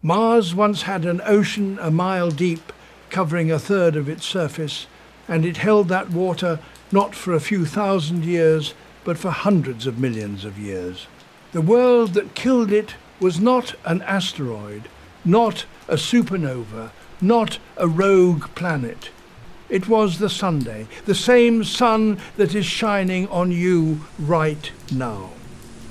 Mars once had an ocean a mile deep, covering a third of its surface, and it held that water not for a few thousand years, but for hundreds of millions of years. The world that killed it was not an asteroid, not a supernova, not a rogue planet. It was the Sunday, the same sun that is shining on you right now.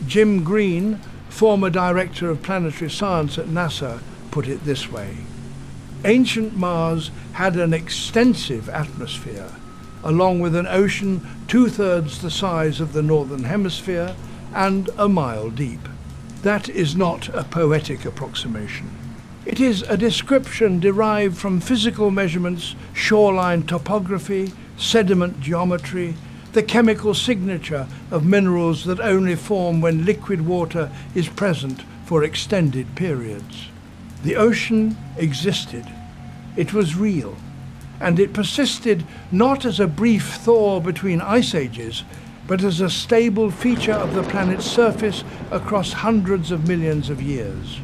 Jim Green, former director of planetary science at NASA, put it this way: ancient Mars had an extensive atmosphere, along with an ocean 2/3 the size of the Northern Hemisphere and a mile deep. That is not a poetic approximation. It is a description derived from physical measurements, shoreline topography, sediment geometry, the chemical signature of minerals that only form when liquid water is present for extended periods. The ocean existed. It was real, and it persisted not as a brief thaw between ice ages, but as a stable feature of the planet's surface across hundreds of millions of years.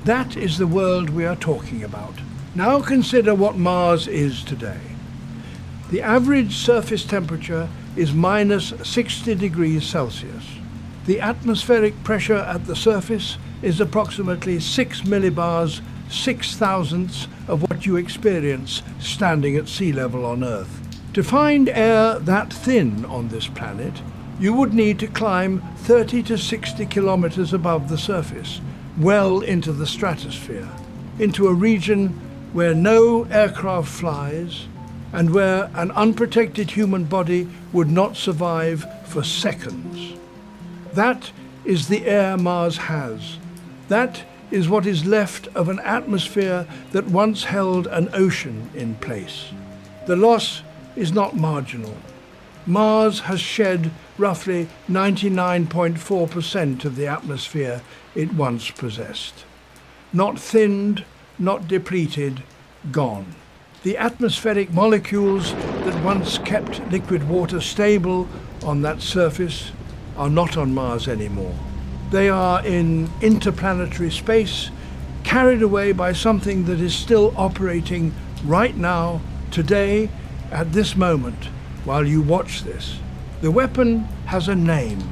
That is the world we are talking about. Now consider what Mars is today. The average surface temperature is minus 60 degrees Celsius. The atmospheric pressure at the surface is approximately 6 millibars, 6/1000ths of what you experience standing at sea level on Earth. To find air that thin on this planet, you would need to climb 30 to 60 kilometers above the surface, well into the stratosphere, into a region where no aircraft flies and where an unprotected human body would not survive for seconds. That is the air Mars has. That is what is left of an atmosphere that once held an ocean in place. The loss is not marginal. Mars has shed roughly 99.4% of the atmosphere it once possessed. Not thinned, not depleted, gone. The atmospheric molecules that once kept liquid water stable on that surface are not on Mars anymore. They are in interplanetary space, carried away by something that is still operating right now, today, at this moment, while you watch this. The weapon has a name.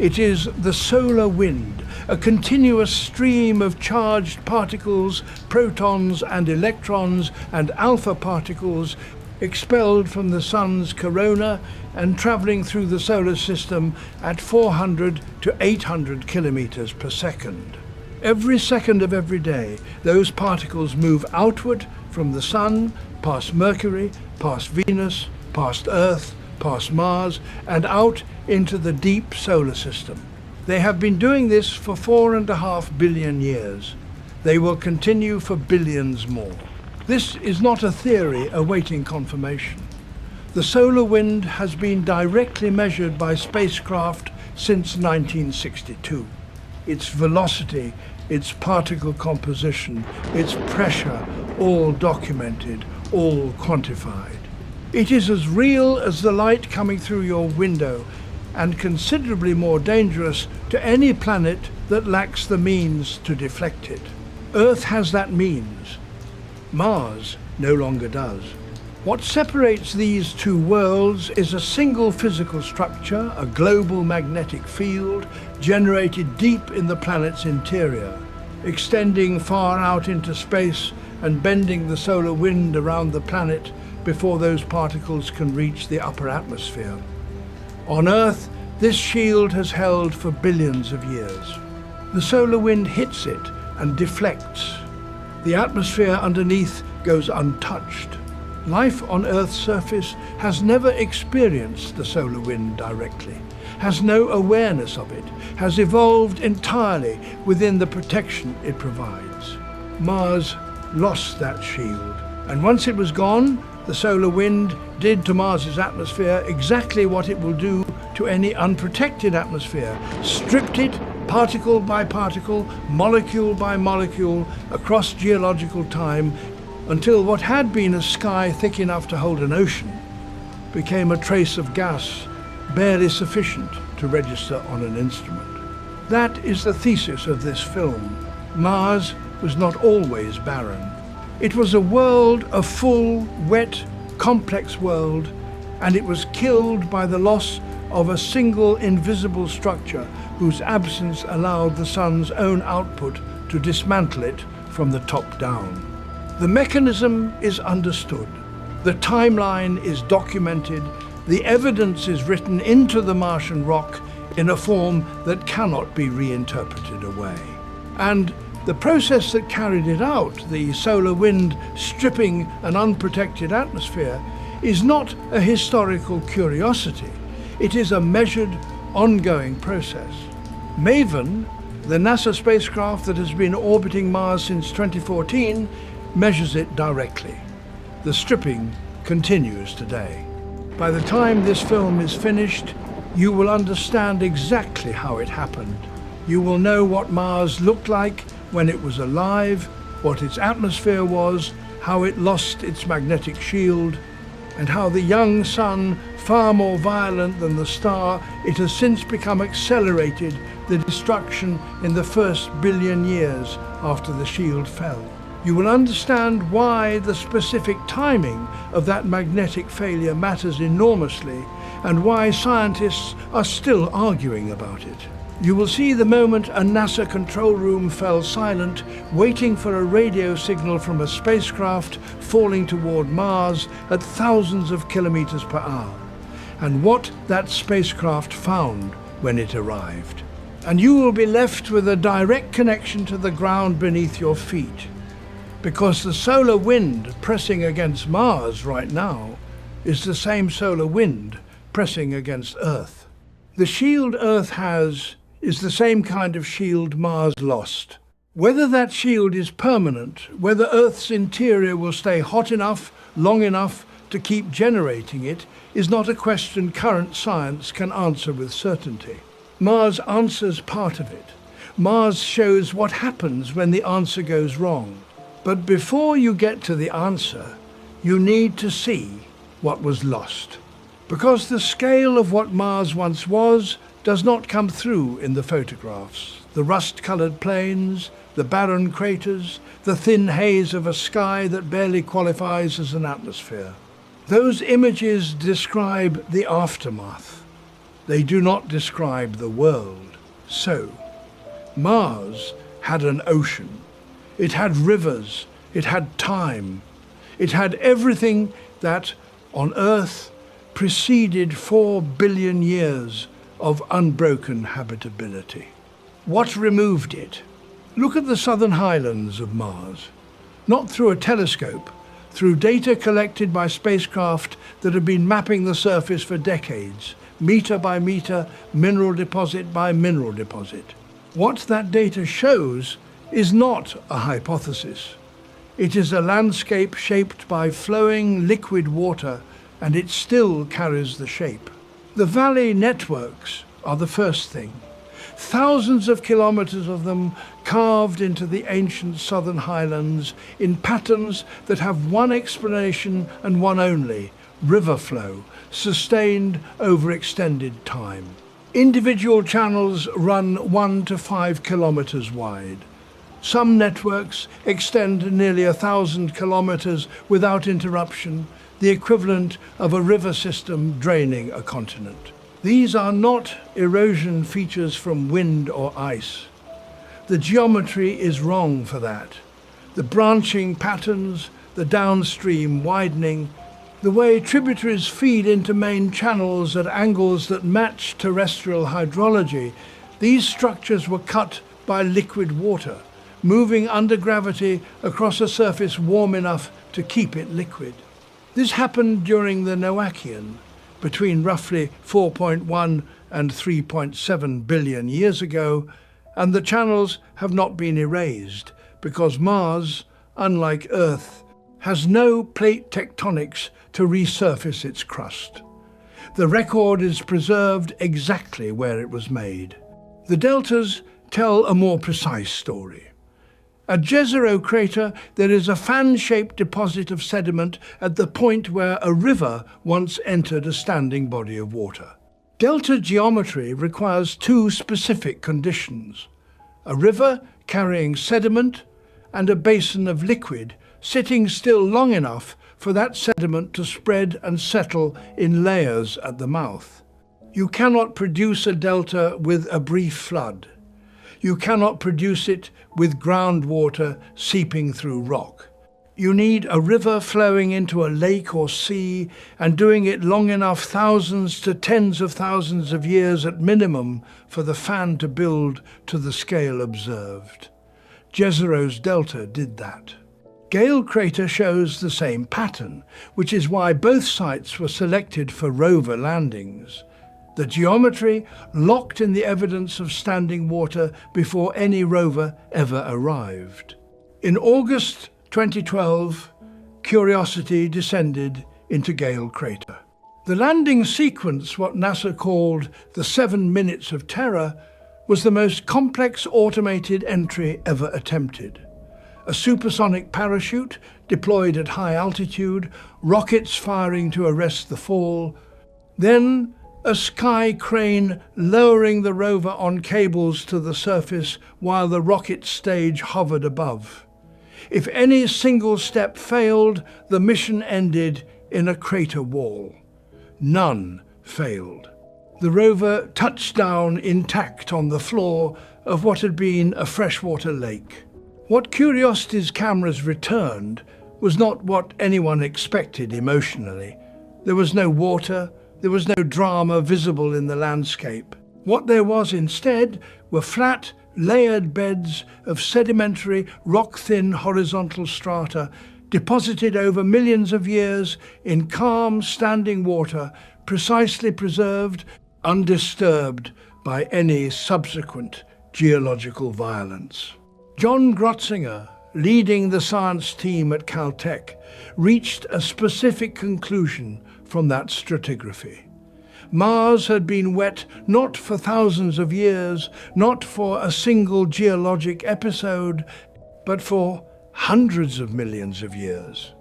It is the solar wind, a continuous stream of charged particles, protons and electrons and alpha particles expelled from the sun's corona and traveling through the solar system at 400 to 800 kilometers per second. Every second of every day, those particles move outward from the sun, past Mercury, past Venus, past Earth, past Mars, and out into the deep solar system. They have been doing this for 4.5 billion years. They will continue for billions more. This is not a theory awaiting confirmation. The solar wind has been directly measured by spacecraft since 1962. Its velocity, its particle composition, its pressure, all documented, all quantified. It is as real as the light coming through your window, and considerably more dangerous to any planet that lacks the means to deflect it. Earth has that means. Mars no longer does. What separates these two worlds is a single physical structure, a global magnetic field generated deep in the planet's interior, extending far out into space and bending the solar wind around the planet before those particles can reach the upper atmosphere. On Earth, this shield has held for billions of years. The solar wind hits it and deflects. The atmosphere underneath goes untouched. Life on Earth's surface has never experienced the solar wind directly, has no awareness of it, has evolved entirely within the protection it provides. Mars lost that shield, and once it was gone, the solar wind did to Mars's atmosphere exactly what it will do to any unprotected atmosphere, stripped it particle by particle, molecule by molecule, across geological time, until what had been a sky thick enough to hold an ocean became a trace of gas barely sufficient to register on an instrument. That is the thesis of this film. Mars was not always barren. It was a world, a full, wet, complex world, and it was killed by the loss of a single invisible structure whose absence allowed the sun's own output to dismantle it from the top down. The mechanism is understood. The timeline is documented. The evidence is written into the Martian rock in a form that cannot be reinterpreted away. And the process that carried it out, the solar wind stripping an unprotected atmosphere, is not a historical curiosity. It is a measured, ongoing process. MAVEN, the NASA spacecraft that has been orbiting Mars since 2014, measures it directly. The stripping continues today. By the time this film is finished, you will understand exactly how it happened. You will know what Mars looked like when it was alive, what its atmosphere was, how it lost its magnetic shield, and how the young sun, far more violent than the star, it has since become accelerated the destruction in the first billion years after the shield fell. You will understand why the specific timing of that magnetic failure matters enormously, and why scientists are still arguing about it. You will see the moment a NASA control room fell silent, waiting for a radio signal from a spacecraft falling toward Mars at thousands of kilometers per hour, and what that spacecraft found when it arrived. And you will be left with a direct connection to the ground beneath your feet, because the solar wind pressing against Mars right now is the same solar wind pressing against Earth. The shield Earth has is the same kind of shield Mars lost. Whether that shield is permanent, whether Earth's interior will stay hot enough, long enough to keep generating it, is not a question current science can answer with certainty. Mars answers part of it. Mars shows what happens when the answer goes wrong. But before you get to the answer, you need to see what was lost. Because the scale of what Mars once was does not come through in the photographs. The rust-colored plains, the barren craters, the thin haze of a sky that barely qualifies as an atmosphere. Those images describe the aftermath. They do not describe the world. So, Mars had an ocean. It had rivers. It had time. It had everything that, on Earth, preceded 4 billion years of unbroken habitability. What removed it? Look at the southern highlands of Mars. Not through a telescope, through data collected by spacecraft that have been mapping the surface for decades, meter by meter, mineral deposit by mineral deposit. What that data shows is not a hypothesis. It is a landscape shaped by flowing liquid water, and it still carries the shape. The valley networks are the first thing. Thousands of kilometers of them carved into the ancient southern highlands in patterns that have one explanation and one only: river flow, sustained over extended time. Individual channels run 1 to 5 kilometers wide. Some networks extend nearly 1,000 kilometers without interruption, the equivalent of a river system draining a continent. These are not erosion features from wind or ice. The geometry is wrong for that. The branching patterns, the downstream widening, the way tributaries feed into main channels at angles that match terrestrial hydrology, these structures were cut by liquid water, moving under gravity across a surface warm enough to keep it liquid. This happened during the Noachian, between roughly 4.1 and 3.7 billion years ago, and the channels have not been erased because Mars, unlike Earth, has no plate tectonics to resurface its crust. The record is preserved exactly where it was made. The deltas tell a more precise story. At Jezero crater, there is a fan-shaped deposit of sediment at the point where a river once entered a standing body of water. Delta geometry requires two specific conditions: a river carrying sediment and a basin of liquid, sitting still long enough for that sediment to spread and settle in layers at the mouth. You cannot produce a delta with a brief flood. You cannot produce it with groundwater seeping through rock. You need a river flowing into a lake or sea and doing it long enough, thousands to tens of thousands of years at minimum, for the fan to build to the scale observed. Jezero's delta did that. Gale Crater shows the same pattern, which is why both sites were selected for rover landings. The geometry locked in the evidence of standing water before any rover ever arrived. In August 2012, Curiosity descended into Gale Crater. The landing sequence, what NASA called the 7 minutes of terror, was the most complex automated entry ever attempted. A supersonic parachute deployed at high altitude, rockets firing to arrest the fall, then a sky crane lowering the rover on cables to the surface while the rocket stage hovered above. If any single step failed, the mission ended in a crater wall. None failed. The rover touched down intact on the floor of what had been a freshwater lake. What Curiosity's cameras returned was not what anyone expected emotionally. There was no water, there was no drama visible in the landscape. What there was instead were flat, layered beds of sedimentary, rock-thin horizontal strata deposited over millions of years in calm, standing water, precisely preserved, undisturbed by any subsequent geological violence. John Grotzinger, leading the science team at Caltech, reached a specific conclusion from that stratigraphy. Mars had been wet not for thousands of years, not for a single geologic episode, but for hundreds of millions of years.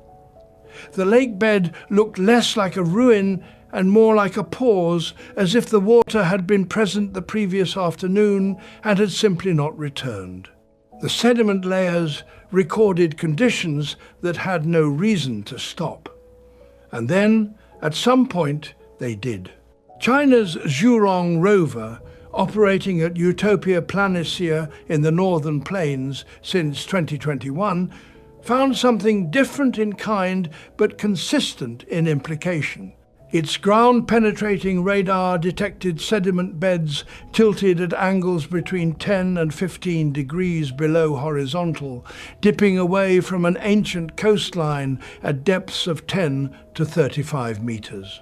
The lake bed looked less like a ruin and more like a pause, as if the water had been present the previous afternoon and had simply not returned. The sediment layers recorded conditions that had no reason to stop. And then, at some point, they did. China's Zhurong rover, operating at Utopia Planitia in the northern plains since 2021, found something different in kind but consistent in implication. Its ground-penetrating radar detected sediment beds tilted at angles between 10 and 15 degrees below horizontal, dipping away from an ancient coastline at depths of 10 to 35 meters.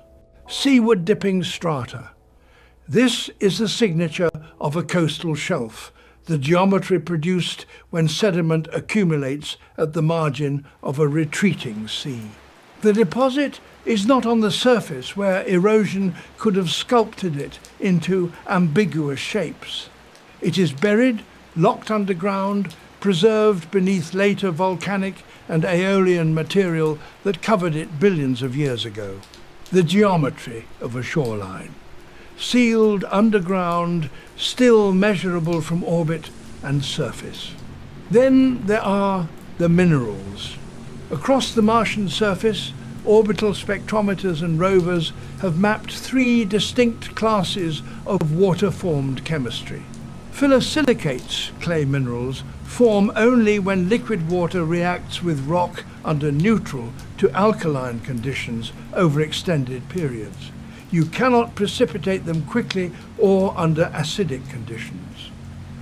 Seaward-dipping strata. This is the signature of a coastal shelf, the geometry produced when sediment accumulates at the margin of a retreating sea. The deposit is not on the surface where erosion could have sculpted it into ambiguous shapes. It is buried, locked underground, preserved beneath later volcanic and aeolian material that covered it billions of years ago. The geometry of a shoreline. Sealed underground, still measurable from orbit and surface. Then there are the minerals. Across the Martian surface, orbital spectrometers and rovers have mapped 3 distinct classes of water-formed chemistry. Phyllosilicates, clay minerals, form only when liquid water reacts with rock under neutral to alkaline conditions over extended periods. You cannot precipitate them quickly or under acidic conditions.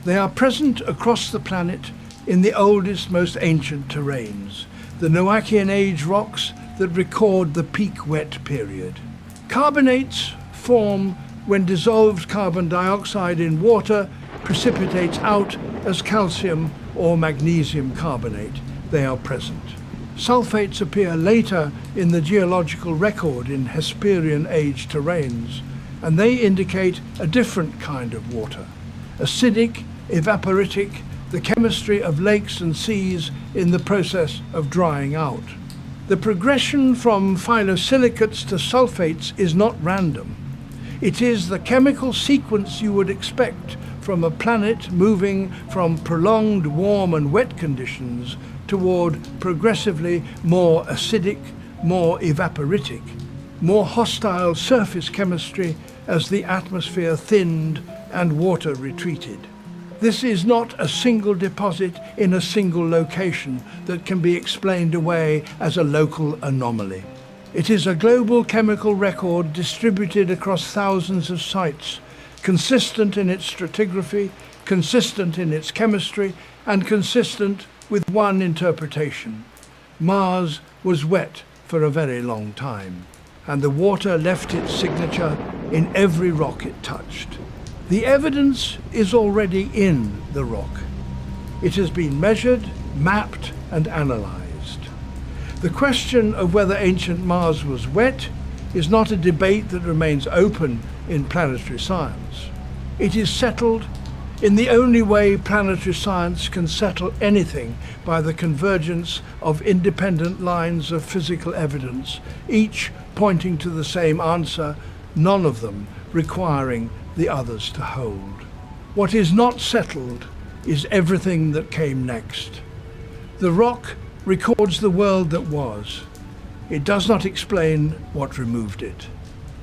They are present across the planet in the oldest, most ancient terrains, the Noachian Age rocks that record the peak wet period. Carbonates form when dissolved carbon dioxide in water precipitates out as calcium or magnesium carbonate. They are present. Sulfates appear later in the geological record in Hesperian Age terrains, and they indicate a different kind of water, acidic, evaporitic, the chemistry of lakes and seas in the process of drying out. The progression from phyllosilicates to sulfates is not random. It is the chemical sequence you would expect from a planet moving from prolonged warm and wet conditions toward progressively more acidic, more evaporitic, more hostile surface chemistry as the atmosphere thinned and water retreated. This is not a single deposit in a single location that can be explained away as a local anomaly. It is a global chemical record distributed across thousands of sites, consistent in its stratigraphy, consistent in its chemistry, and consistent with one interpretation. Mars was wet for a very long time, and the water left its signature in every rock it touched. The evidence is already in the rock. It has been measured, mapped, and analysed. The question of whether ancient Mars was wet is not a debate that remains open in planetary science. It is settled in the only way planetary science can settle anything, by the convergence of independent lines of physical evidence, each pointing to the same answer, none of them requiring the others to hold. What is not settled is everything that came next. The rock records the world that was. It does not explain what removed it.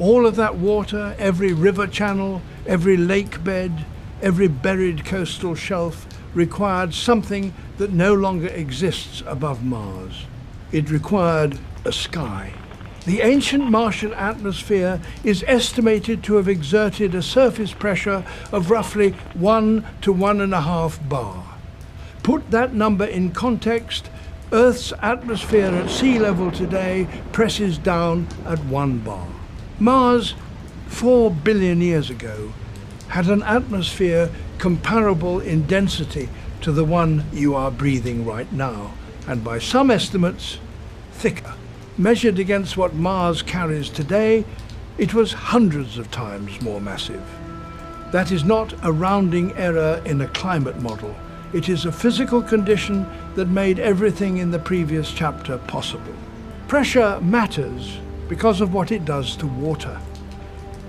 All of that water, every river channel, every lake bed, every buried coastal shelf required something that no longer exists above Mars. It required a sky. The ancient Martian atmosphere is estimated to have exerted a surface pressure of roughly 1 to 1.5 bar. Put that number in context, Earth's atmosphere at sea level today presses down at 1 bar. Mars, 4 billion years ago, had an atmosphere comparable in density to the one you are breathing right now, and by some estimates, thicker. Measured against what Mars carries today, it was hundreds of times more massive. That is not a rounding error in a climate model. It is a physical condition that made everything in the previous chapter possible. Pressure matters because of what it does to water.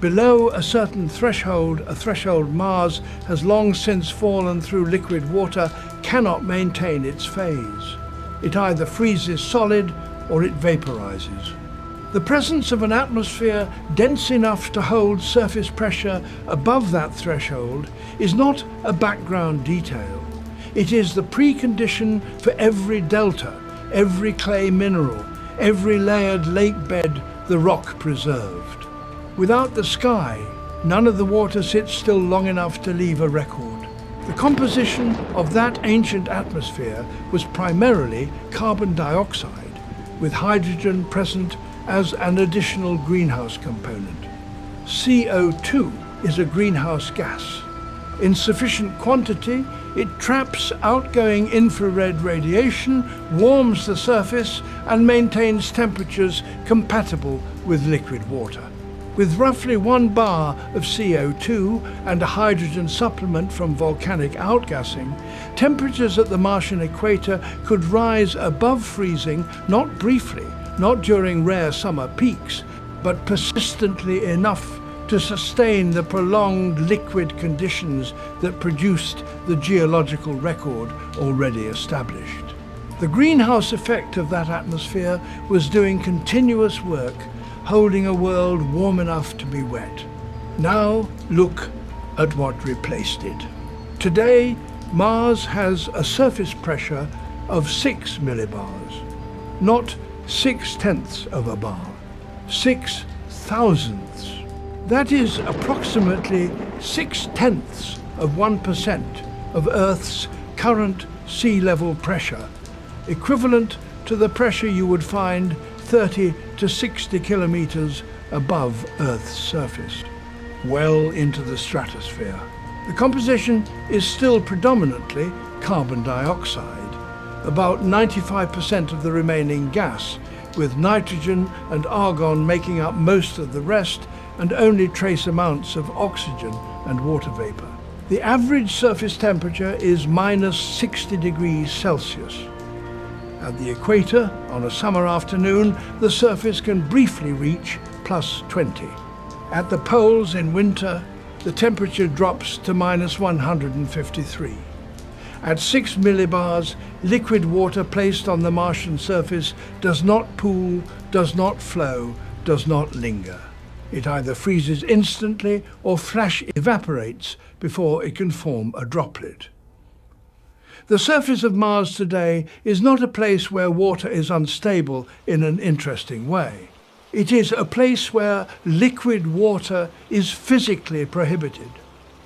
Below a certain threshold, a threshold Mars has long since fallen through liquid water, cannot maintain its phase. It either freezes solid or it vaporizes. The presence of an atmosphere dense enough to hold surface pressure above that threshold is not a background detail. It is the precondition for every delta, every clay mineral, every layered lake bed the rock preserved. Without the sky, none of the water sits still long enough to leave a record. The composition of that ancient atmosphere was primarily carbon dioxide, with hydrogen present as an additional greenhouse component. CO2 is a greenhouse gas. In sufficient quantity, it traps outgoing infrared radiation, warms the surface, and maintains temperatures compatible with liquid water. With roughly 1 bar of CO2 and a hydrogen supplement from volcanic outgassing, temperatures at the Martian equator could rise above freezing, not briefly, not during rare summer peaks, but persistently enough to sustain the prolonged liquid conditions that produced the geological record already established. The greenhouse effect of that atmosphere was doing continuous work, holding a world warm enough to be wet. Now look at what replaced it. Today, Mars has a surface pressure of 6 millibars, not 6/10 of a bar, 6/1000ths. That is approximately 6/10 of 1% of Earth's current sea level pressure, equivalent to the pressure you would find 30 to 60 kilometers above Earth's surface, well into the stratosphere. The composition is still predominantly carbon dioxide, about 95% of the remaining gas, with nitrogen and argon making up most of the rest, and only trace amounts of oxygen and water vapor. The average surface temperature is minus 60 degrees Celsius. At the equator, on a summer afternoon, the surface can briefly reach plus 20. At the poles in winter, the temperature drops to -153. At 6 millibars, liquid water placed on the Martian surface does not pool, does not flow, does not linger. It either freezes instantly or flash evaporates before it can form a droplet. The surface of Mars today is not a place where water is unstable in an interesting way. It is a place where liquid water is physically prohibited.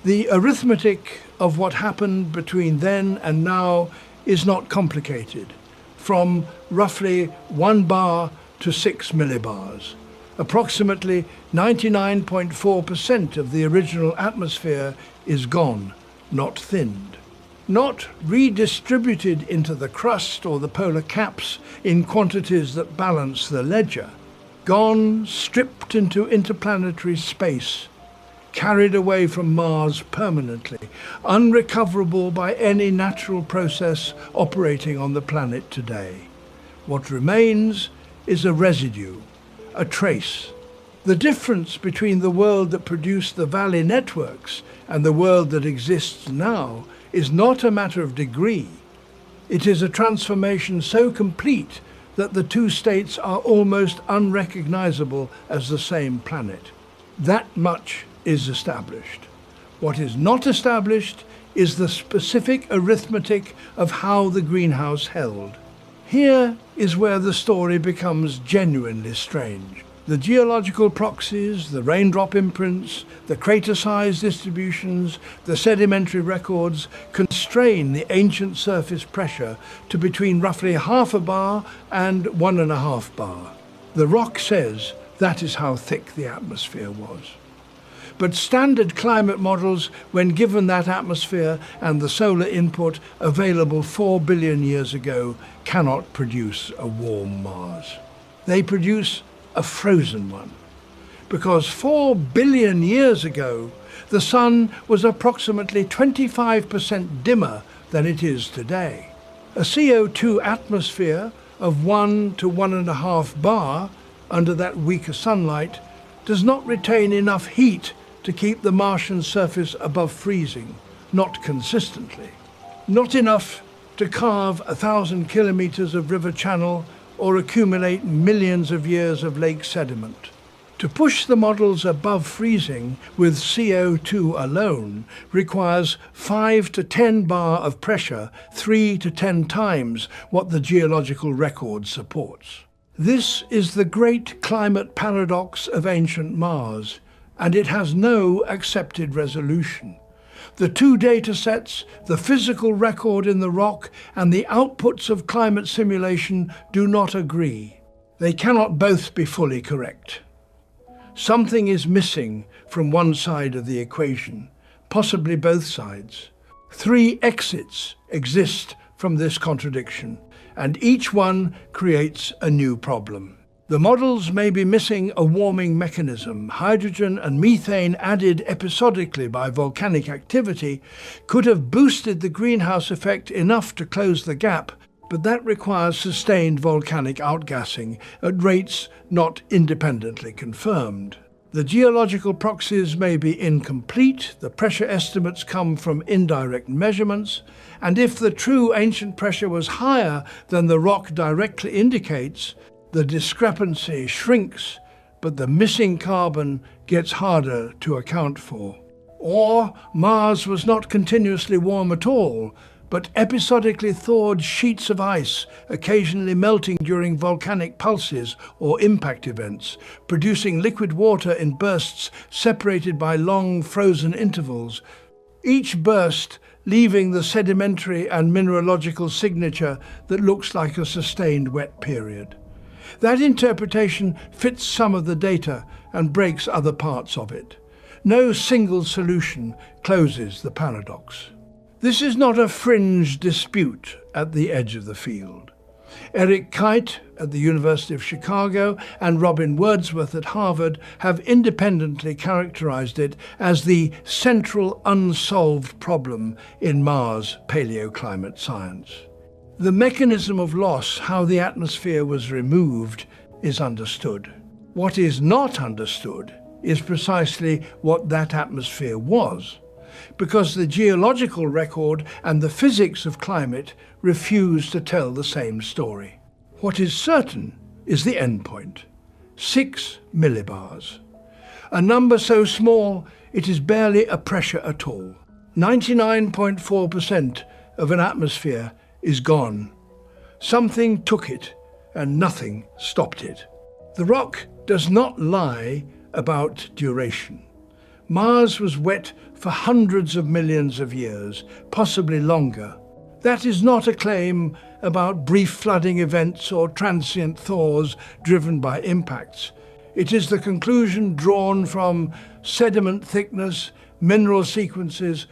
The arithmetic of what happened between then and now is not complicated, from roughly 1 bar to 6 millibars. Approximately 99.4% of the original atmosphere is gone, not thinned. Not redistributed into the crust or the polar caps in quantities that balance the ledger. Gone, stripped into interplanetary space, carried away from Mars permanently, unrecoverable by any natural process operating on the planet today. What remains is a residue, a trace. The difference between the world that produced the valley networks and the world that exists now is not a matter of degree. It is a transformation so complete that the two states are almost unrecognizable as the same planet. That much is established. What is not established is the specific arithmetic of how the greenhouse held. Here is where the story becomes genuinely strange. The geological proxies, the raindrop imprints, the crater size distributions, the sedimentary records constrain the ancient surface pressure to between roughly 0.5 bar and 1.5 bar. The rock says that is how thick the atmosphere was. But standard climate models, when given that atmosphere and the solar input available 4 billion years ago, cannot produce a warm Mars. They produce a frozen one. Because 4 billion years ago, the sun was approximately 25% dimmer than it is today. A CO2 atmosphere of 1 to 1.5 bar under that weaker sunlight does not retain enough heat to keep the Martian surface above freezing, not consistently. Not enough to carve 1,000 kilometers of river channel or accumulate millions of years of lake sediment. To push the models above freezing with CO2 alone requires 5 to 10 bar of pressure, 3 to 10 times what the geological record supports. This is the great climate paradox of ancient Mars, and it has no accepted resolution. The two data sets, the physical record in the rock and the outputs of climate simulation, do not agree. They cannot both be fully correct. Something is missing from one side of the equation, possibly both sides. 3 exits exist from this contradiction, and each one creates a new problem. The models may be missing a warming mechanism. Hydrogen and methane added episodically by volcanic activity could have boosted the greenhouse effect enough to close the gap, but that requires sustained volcanic outgassing at rates not independently confirmed. The geological proxies may be incomplete, the pressure estimates come from indirect measurements, and if the true ancient pressure was higher than the rock directly indicates, the discrepancy shrinks, but the missing carbon gets harder to account for. Or Mars was not continuously warm at all, but episodically thawed sheets of ice, occasionally melting during volcanic pulses or impact events, producing liquid water in bursts separated by long frozen intervals, each burst leaving the sedimentary and mineralogical signature that looks like a sustained wet period. That interpretation fits some of the data and breaks other parts of it. No single solution closes the paradox. This is not a fringe dispute at the edge of the field. Eric Kite at the University of Chicago and Robin Wordsworth at Harvard have independently characterized it as the central unsolved problem in Mars paleoclimate science. The mechanism of loss, how the atmosphere was removed, is understood. What is not understood is precisely what that atmosphere was, because the geological record and the physics of climate refuse to tell the same story. What is certain is the endpoint, 6 millibars. A number so small it is barely a pressure at all. 99.4% of an atmosphere is gone. Something took it and nothing stopped it. The rock does not lie about duration. Mars was wet for hundreds of millions of years, possibly longer. That is not a claim about brief flooding events or transient thaws driven by impacts. It is the conclusion drawn from sediment thickness, mineral sequences,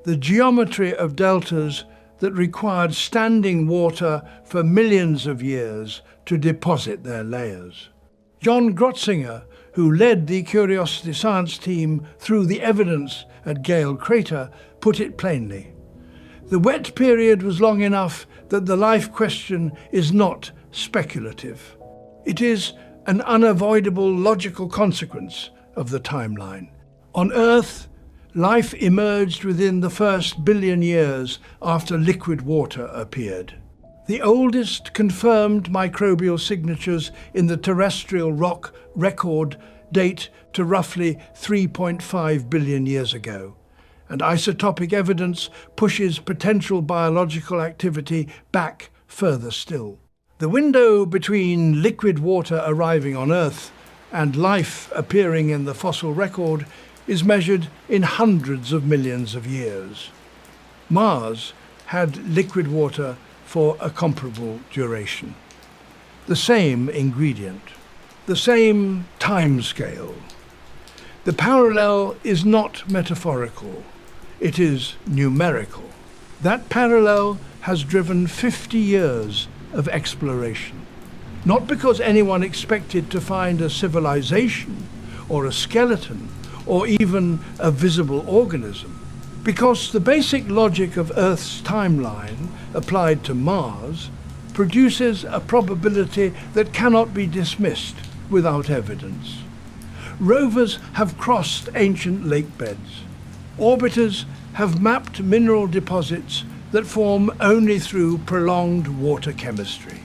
the geometry of deltas that required standing water for millions of years to deposit their layers. John Grotzinger, who led the Curiosity science team through the evidence at Gale Crater, put it plainly. The wet period was long enough that the life question is not speculative. It is an unavoidable logical consequence of the timeline. On Earth, life emerged within the first billion years after liquid water appeared. The oldest confirmed microbial signatures in the terrestrial rock record date to roughly 3.5 billion years ago, and isotopic evidence pushes potential biological activity back further still. The window between liquid water arriving on Earth and life appearing in the fossil record is measured in hundreds of millions of years. Mars had liquid water for a comparable duration. The same ingredient, the same time scale. The parallel is not metaphorical, it is numerical. That parallel has driven 50 years of exploration. Not because anyone expected to find a civilization or a skeleton or even a visible organism, because the basic logic of Earth's timeline applied to Mars produces a probability that cannot be dismissed without evidence. Rovers have crossed ancient lake beds. Orbiters have mapped mineral deposits that form only through prolonged water chemistry.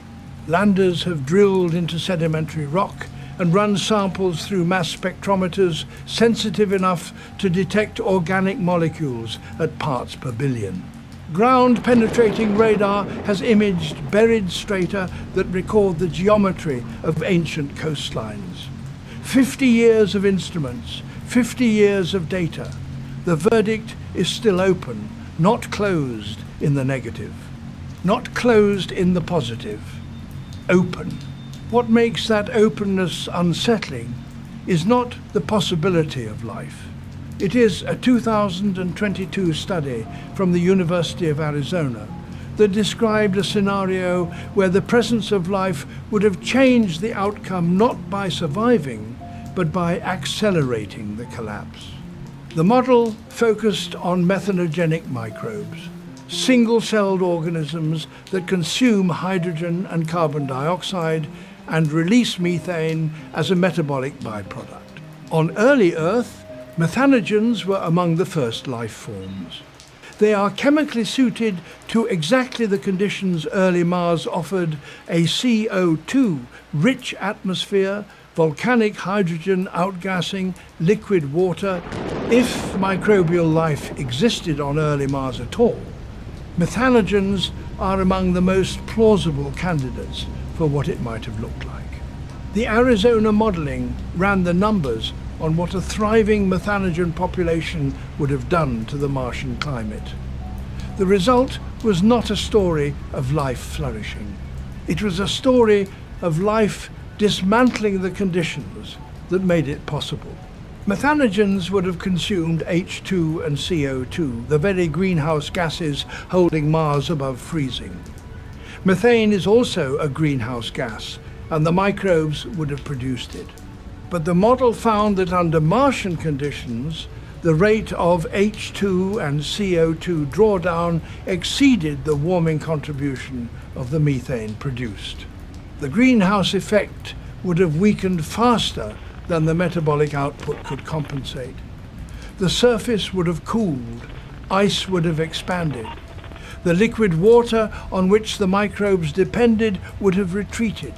Landers have drilled into sedimentary rock and run samples through mass spectrometers sensitive enough to detect organic molecules at parts per billion. Ground-penetrating radar has imaged buried strata that record the geometry of ancient coastlines. 50 years of instruments, 50 years of data. The verdict is still open, not closed in the negative, not closed in the positive, open. What makes that openness unsettling is not the possibility of life. It is a 2022 study from the University of Arizona that described a scenario where the presence of life would have changed the outcome not by surviving, but by accelerating the collapse. The model focused on methanogenic microbes, single-celled organisms that consume hydrogen and carbon dioxide and release methane as a metabolic byproduct. On early Earth, methanogens were among the first life forms. They are chemically suited to exactly the conditions early Mars offered: a CO2-rich atmosphere, volcanic hydrogen outgassing, liquid water. If microbial life existed on early Mars at all, methanogens are among the most plausible candidates for what it might have looked like. The Arizona modeling ran the numbers on what a thriving methanogen population would have done to the Martian climate. The result was not a story of life flourishing. It was a story of life dismantling the conditions that made it possible. Methanogens would have consumed H2 and CO2, the very greenhouse gases holding Mars above freezing. Methane is also a greenhouse gas, and the microbes would have produced it. But the model found that under Martian conditions, the rate of H2 and CO2 drawdown exceeded the warming contribution of the methane produced. The greenhouse effect would have weakened faster than the metabolic output could compensate. The surface would have cooled, ice would have expanded. The liquid water on which the microbes depended would have retreated.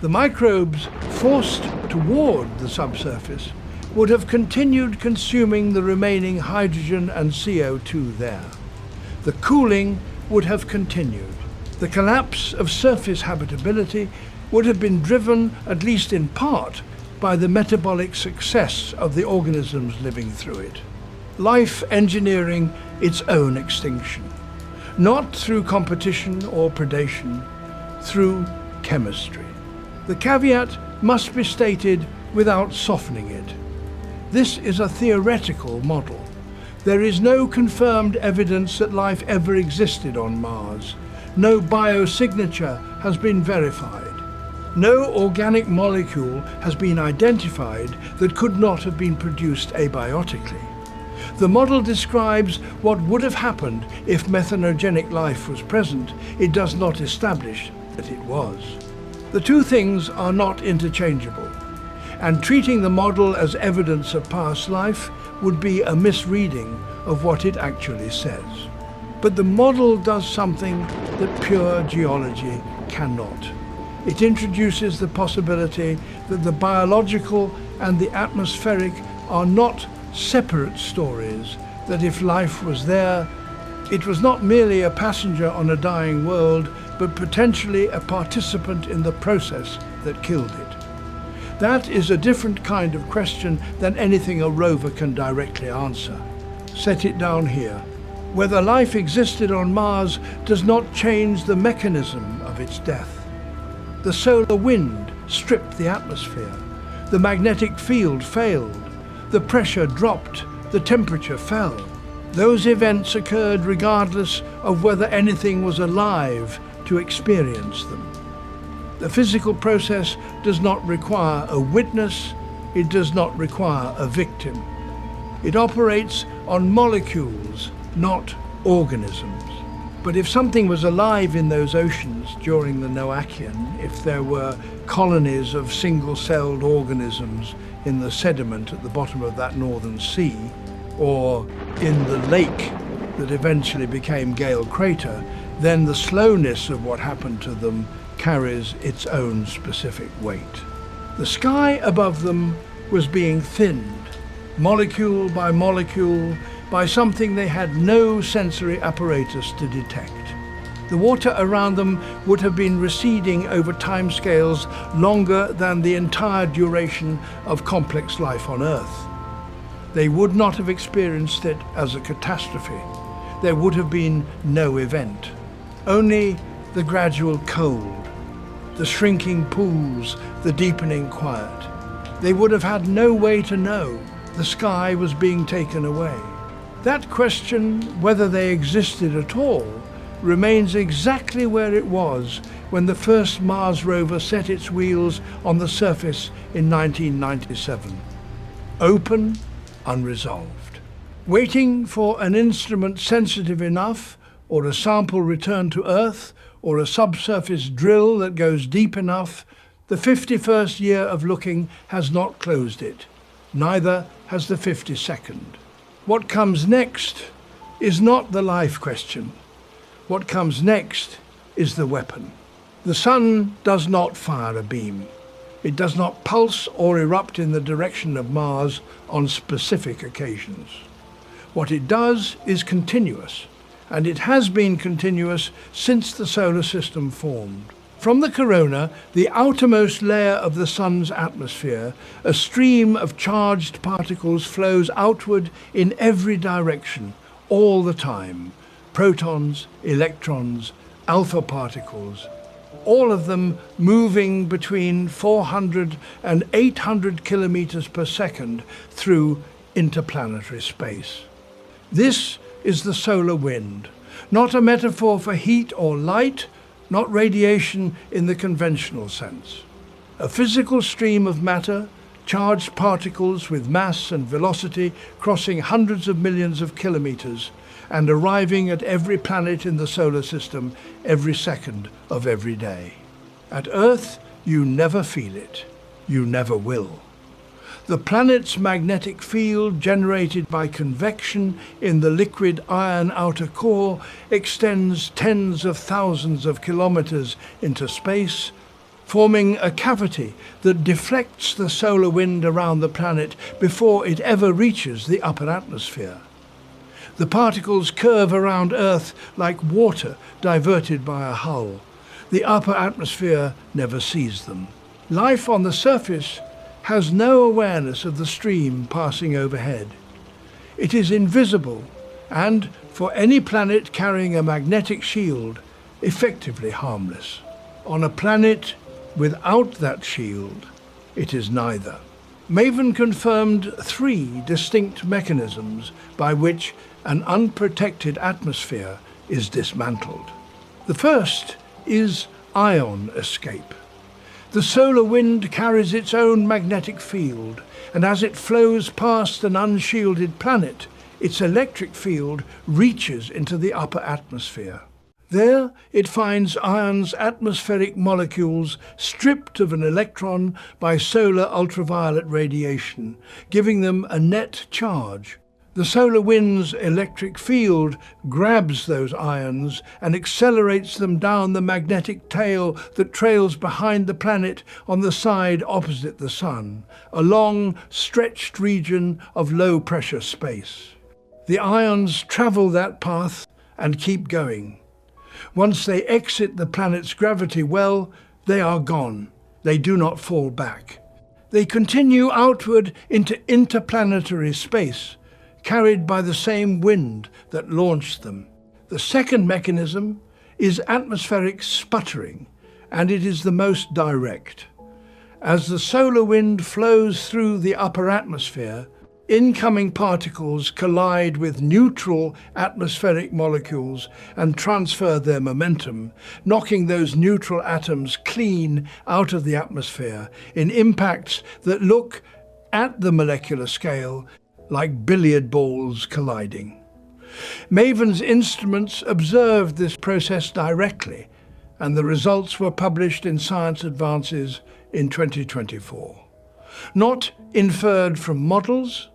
The microbes, forced toward the subsurface, would have continued consuming the remaining hydrogen and CO2 there. The cooling would have continued. The collapse of surface habitability would have been driven, at least in part, by the metabolic success of the organisms living through it. Life engineering its own extinction, not through competition or predation, through chemistry. The caveat must be stated without softening it. This is a theoretical model. There is no confirmed evidence that life ever existed on Mars. No biosignature has been verified. No organic molecule has been identified that could not have been produced abiotically. The model describes what would have happened if methanogenic life was present. It does not establish that it was. The two things are not interchangeable, and treating the model as evidence of past life would be a misreading of what it actually says. But the model does something that pure geology cannot. It introduces the possibility that the biological and the atmospheric are not separate stories, that if life was there, it was not merely a passenger on a dying world, but potentially a participant in the process that killed it. That is a different kind of question than anything a rover can directly answer. Set it down here. Whether life existed on Mars does not change the mechanism of its death. The solar wind stripped the atmosphere. The magnetic field failed. The pressure dropped. The temperature fell. Those events occurred regardless of whether anything was alive to experience them. The physical process does not require a witness. It does not require a victim. It operates on molecules, not organisms. But if something was alive in those oceans during the Noachian, if there were colonies of single-celled organisms in the sediment at the bottom of that northern sea, or in the lake that eventually became Gale Crater, then the slowness of what happened to them carries its own specific weight. The sky above them was being thinned, molecule by molecule, by something they had no sensory apparatus to detect. The water around them would have been receding over timescales longer than the entire duration of complex life on Earth. They would not have experienced it as a catastrophe. There would have been no event. Only the gradual cold, the shrinking pools, the deepening quiet. They would have had no way to know the sky was being taken away. That question, whether they existed at all, remains exactly where it was when the first Mars rover set its wheels on the surface in 1997. Open, unresolved. Waiting for an instrument sensitive enough, or a sample returned to Earth, or a subsurface drill that goes deep enough, the 51st year of looking has not closed it. Neither has the 52nd. What comes next is not the life question. What comes next is the weapon. The sun does not fire a beam. It does not pulse or erupt in the direction of Mars on specific occasions. What it does is continuous, and it has been continuous since the solar system formed. From the corona, the outermost layer of the sun's atmosphere, a stream of charged particles flows outward in every direction, all the time. Protons, electrons, alpha particles, all of them moving between 400 and 800 kilometers per second through interplanetary space. This is the solar wind, not a metaphor for heat or light, not radiation in the conventional sense. A physical stream of matter, charged particles with mass and velocity crossing hundreds of millions of kilometers and arriving at every planet in the solar system every second of every day. At Earth, you never feel it. You never will. The planet's magnetic field, generated by convection in the liquid iron outer core, extends tens of thousands of kilometers into space, forming a cavity that deflects the solar wind around the planet before it ever reaches the upper atmosphere. The particles curve around Earth like water diverted by a hull. The upper atmosphere never sees them. Life on the surface has no awareness of the stream passing overhead. It is invisible and, for any planet carrying a magnetic shield, effectively harmless. On a planet without that shield, it is neither. Maven confirmed 3 distinct mechanisms by which an unprotected atmosphere is dismantled. The first is ion escape. The solar wind carries its own magnetic field, and as it flows past an unshielded planet, its electric field reaches into the upper atmosphere. There it finds ions' atmospheric molecules stripped of an electron by solar ultraviolet radiation, giving them a net charge. The solar wind's electric field grabs those ions and accelerates them down the magnetic tail that trails behind the planet on the side opposite the Sun, a long, stretched region of low-pressure space. The ions travel that path and keep going. Once they exit the planet's gravity well, they are gone. They do not fall back. They continue outward into interplanetary space, carried by the same wind that launched them. The second mechanism is atmospheric sputtering, and it is the most direct. As the solar wind flows through the upper atmosphere, incoming particles collide with neutral atmospheric molecules and transfer their momentum, knocking those neutral atoms clean out of the atmosphere in impacts that look, at the molecular scale, like billiard balls colliding. Maven's instruments observed this process directly, and the results were published in Science Advances in 2024. Not inferred from models,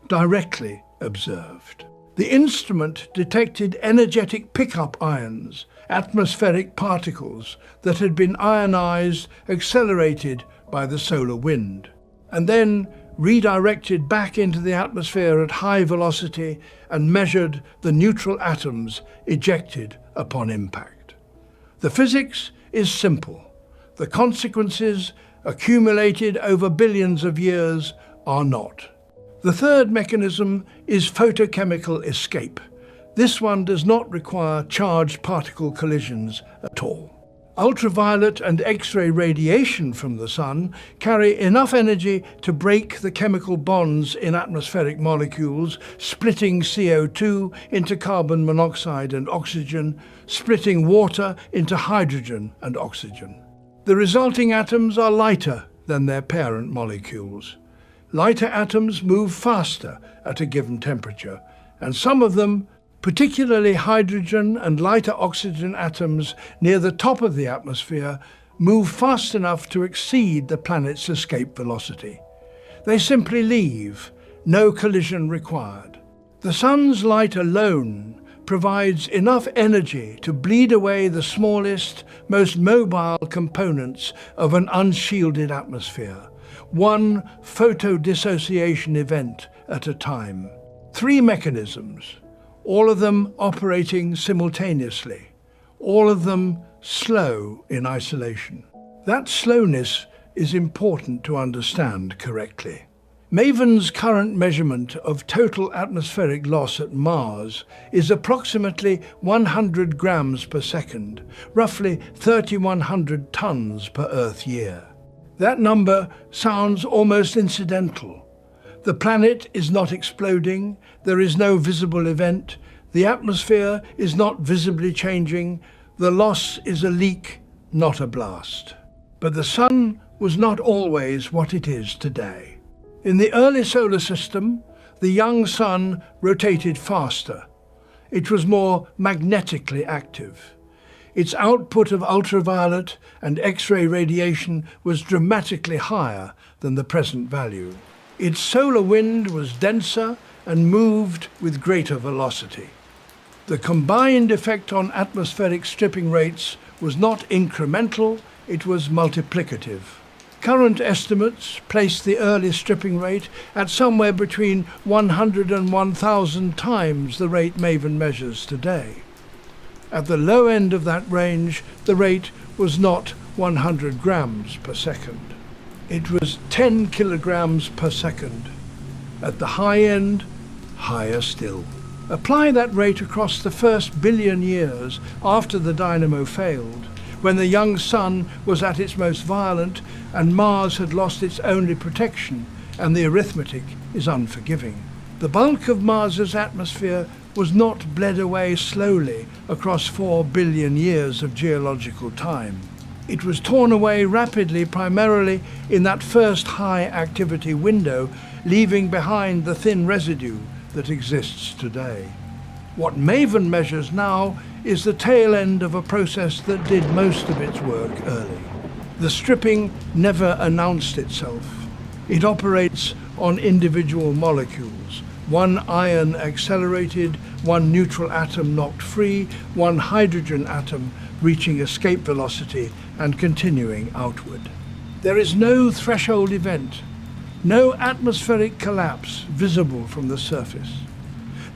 directly observed. The instrument detected energetic pickup ions, atmospheric particles that had been ionized, accelerated by the solar wind, and then redirected back into the atmosphere at high velocity and measured the neutral atoms ejected upon impact. The physics is simple. The consequences, accumulated over billions of years, are not. The third mechanism is photochemical escape. This one does not require charged particle collisions at all. Ultraviolet and X-ray radiation from the Sun carry enough energy to break the chemical bonds in atmospheric molecules, splitting CO2 into carbon monoxide and oxygen, splitting water into hydrogen and oxygen. The resulting atoms are lighter than their parent molecules. Lighter atoms move faster at a given temperature, and some of them, particularly hydrogen and lighter oxygen atoms near the top of the atmosphere, move fast enough to exceed the planet's escape velocity. They simply leave, no collision required. The Sun's light alone provides enough energy to bleed away the smallest, most mobile components of an unshielded atmosphere, one photodissociation event at a time. 3 mechanisms, all of them operating simultaneously, all of them slow in isolation. That slowness is important to understand correctly. Maven's current measurement of total atmospheric loss at Mars is approximately 100 grams per second, roughly 3,100 tons per Earth year. That number sounds almost incidental. The planet is not exploding, there is no visible event, the atmosphere is not visibly changing, the loss is a leak, not a blast. But the Sun was not always what it is today. In the early solar system, the young Sun rotated faster. It was more magnetically active. Its output of ultraviolet and X-ray radiation was dramatically higher than the present value. Its solar wind was denser and moved with greater velocity. The combined effect on atmospheric stripping rates was not incremental, it was multiplicative. Current estimates place the early stripping rate at somewhere between 100 and 1,000 times the rate MAVEN measures today. At the low end of that range, the rate was not 100 grams per second. It was 10 kilograms per second. At the high end, higher still. Apply that rate across the first billion years after the dynamo failed, when the young sun was at its most violent and Mars had lost its only protection, and the arithmetic is unforgiving. The bulk of Mars's atmosphere was not bled away slowly across 4 billion years of geological time. It was torn away rapidly, primarily in that first high activity window, leaving behind the thin residue that exists today. What MAVEN measures now is the tail end of a process that did most of its work early. The stripping never announced itself. It operates on individual molecules, one ion accelerated, one neutral atom knocked free, one hydrogen atom reaching escape velocity and continuing outward. There is no threshold event, no atmospheric collapse visible from the surface.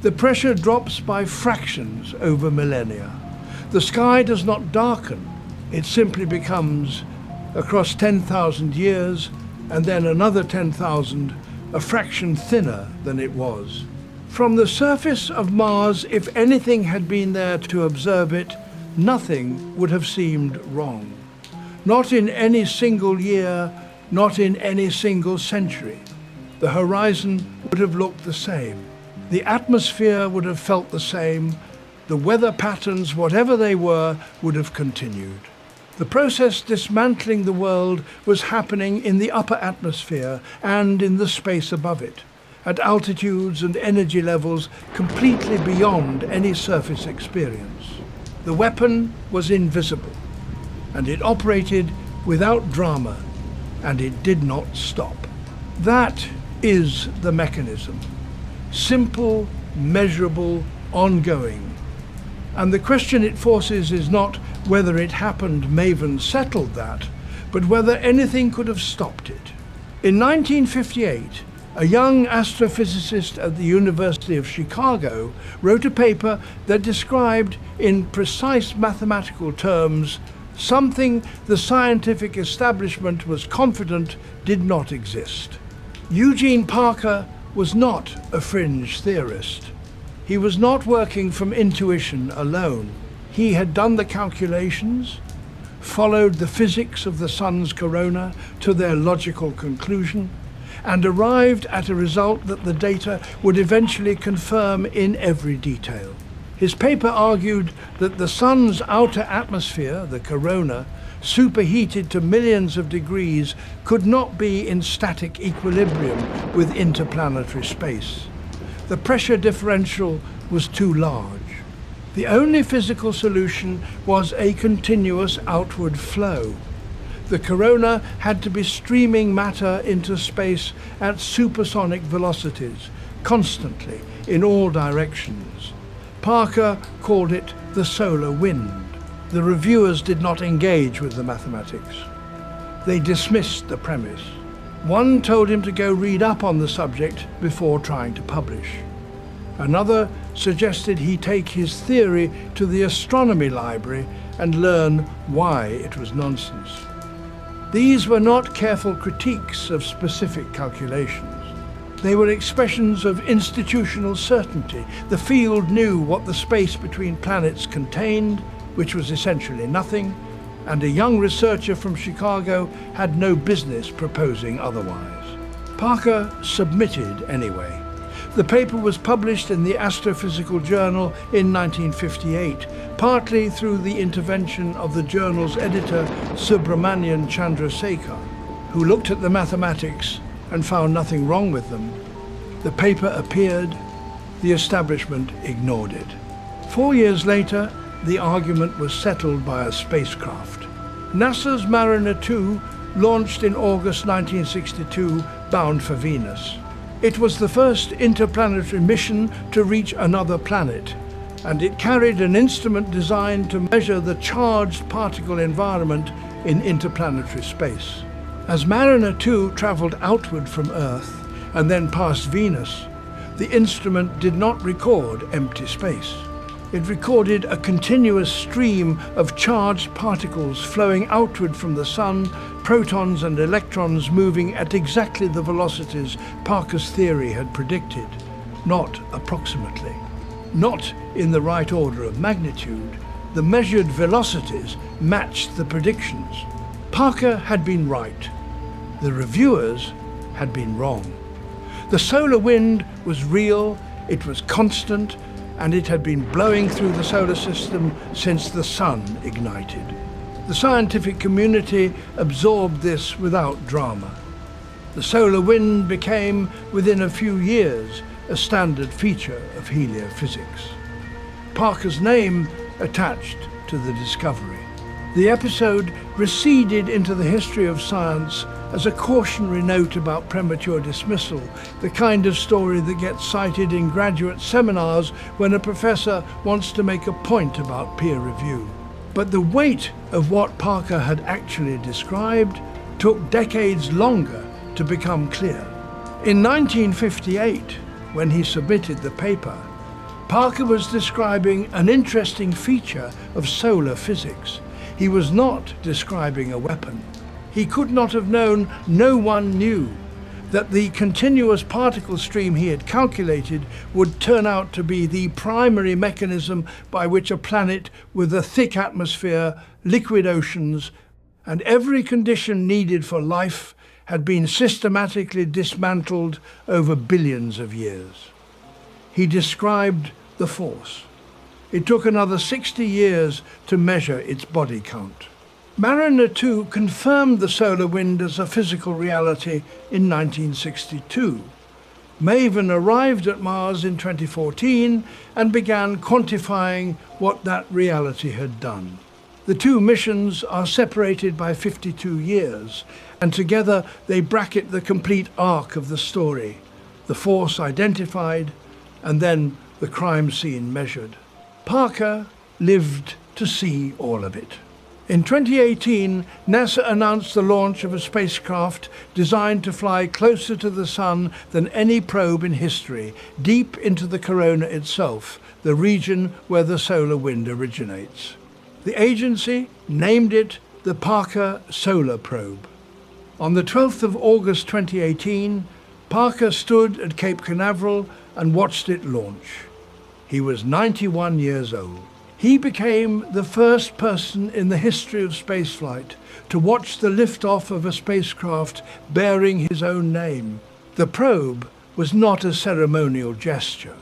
The pressure drops by fractions over millennia. The sky does not darken, it simply becomes, across 10,000 years, and then another 10,000, a fraction thinner than it was. From the surface of Mars, if anything had been there to observe it, nothing would have seemed wrong. Not in any single year, not in any single century. The horizon would have looked the same. The atmosphere would have felt the same. The weather patterns, whatever they were, would have continued. The process dismantling the world was happening in the upper atmosphere and in the space above it, at altitudes and energy levels completely beyond any surface experience. The weapon was invisible, and it operated without drama, and it did not stop. That is the mechanism. Simple, measurable, ongoing. And the question it forces is not whether it happened MAVEN settled that, but whether anything could have stopped it. In 1958, a young astrophysicist at the University of Chicago wrote a paper that described, in precise mathematical terms, something the scientific establishment was confident did not exist. Eugene Parker was not a fringe theorist. He was not working from intuition alone. He had done the calculations, followed the physics of the sun's corona to their logical conclusion, and arrived at a result that the data would eventually confirm in every detail. His paper argued that the sun's outer atmosphere, the corona, superheated to millions of degrees, could not be in static equilibrium with interplanetary space. The pressure differential was too large. The only physical solution was a continuous outward flow. The corona had to be streaming matter into space at supersonic velocities, constantly, in all directions. Parker called it the solar wind. The reviewers did not engage with the mathematics. They dismissed the premise. One told him to go read up on the subject before trying to publish. Another suggested he take his theory to the astronomy library and learn why it was nonsense. These were not careful critiques of specific calculations. They were expressions of institutional certainty. The field knew what the space between planets contained, which was essentially nothing, and a young researcher from Chicago had no business proposing otherwise. Parker submitted anyway. The paper was published in the Astrophysical Journal in 1958, partly through the intervention of the journal's editor, Subramanian Chandrasekhar, who looked at the mathematics and found nothing wrong with them. The paper appeared, the establishment ignored it. 4 years later, the argument was settled by a spacecraft. NASA's Mariner 2, launched in August 1962, bound for Venus. It was the first interplanetary mission to reach another planet, and it carried an instrument designed to measure the charged particle environment in interplanetary space. As Mariner 2 travelled outward from Earth and then past Venus, the instrument did not record empty space. It recorded a continuous stream of charged particles flowing outward from the Sun, protons and electrons moving at exactly the velocities Parker's theory had predicted, not approximately. Not in the right order of magnitude, the measured velocities matched the predictions. Parker had been right. The reviewers had been wrong. The solar wind was real, it was constant, and it had been blowing through the solar system since the Sun ignited. The scientific community absorbed this without drama. The solar wind became, within a few years, a standard feature of heliophysics. Parker's name attached to the discovery. The episode receded into the history of science as a cautionary note about premature dismissal, the kind of story that gets cited in graduate seminars when a professor wants to make a point about peer review. But the weight of what Parker had actually described took decades longer to become clear. In 1958, when he submitted the paper, Parker was describing an interesting feature of solar physics. He was not describing a weapon. He could not have known, no one knew, that the continuous particle stream he had calculated would turn out to be the primary mechanism by which a planet with a thick atmosphere, liquid oceans, and every condition needed for life had been systematically dismantled over billions of years. He described the force. It took another 60 years to measure its body count. Mariner 2 confirmed the solar wind as a physical reality in 1962. Maven arrived at Mars in 2014 and began quantifying what that reality had done. The two missions are separated by 52 years, and together they bracket the complete arc of the story, the force identified, and then the crime scene measured. Parker lived to see all of it. In 2018, NASA announced the launch of a spacecraft designed to fly closer to the Sun than any probe in history, deep into the corona itself, the region where the solar wind originates. The agency named it the Parker Solar Probe. On the 12th of August 2018, Parker stood at Cape Canaveral and watched it launch. He was 91 years old. He became the first person in the history of spaceflight to watch the liftoff of a spacecraft bearing his own name. The probe was not a ceremonial gesture.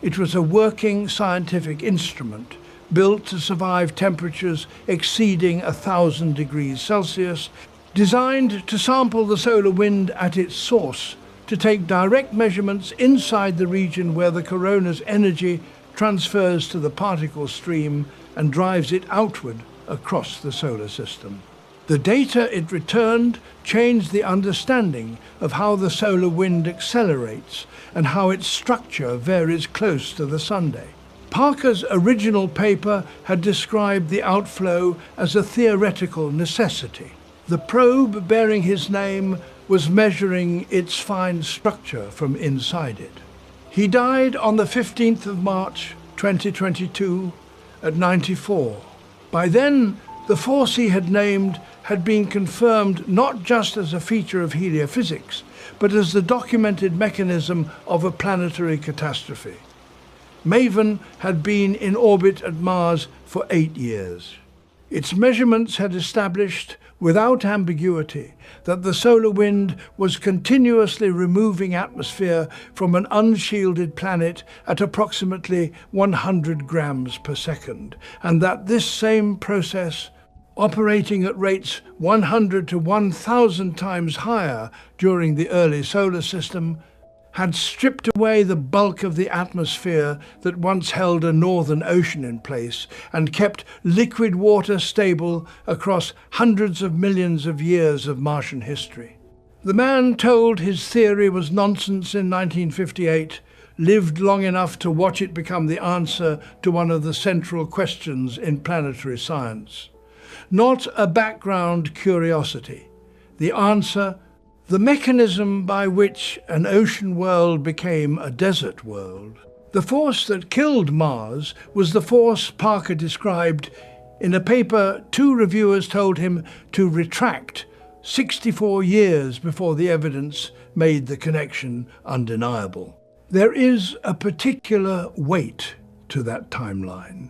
It was a working scientific instrument built to survive temperatures exceeding 1,000 degrees Celsius, designed to sample the solar wind at its source, to take direct measurements inside the region where the corona's energy transfers to the particle stream and drives it outward across the solar system. The data it returned changed the understanding of how the solar wind accelerates and how its structure varies close to the sunday. Parker's original paper had described the outflow as a theoretical necessity. The probe bearing his name was measuring its fine structure from inside it. He died on the 15th of March 2022 at 94. By then, the force he had named had been confirmed not just as a feature of heliophysics, but as the documented mechanism of a planetary catastrophe. Maven had been in orbit at Mars for 8 years. Its measurements had established, without ambiguity, that the solar wind was continuously removing atmosphere from an unshielded planet at approximately 100 grams per second, and that this same process, operating at rates 100 to 1,000 times higher during the early solar system, had stripped away the bulk of the atmosphere that once held a northern ocean in place and kept liquid water stable across hundreds of millions of years of Martian history. The man told his theory was nonsense in 1958 lived long enough to watch it become the answer to one of the central questions in planetary science. Not a background curiosity. The answer, the mechanism by which an ocean world became a desert world. The force that killed Mars was the force Parker described in a paper 2 reviewers told him to retract 64 years before the evidence made the connection undeniable. There is a particular weight to that timeline.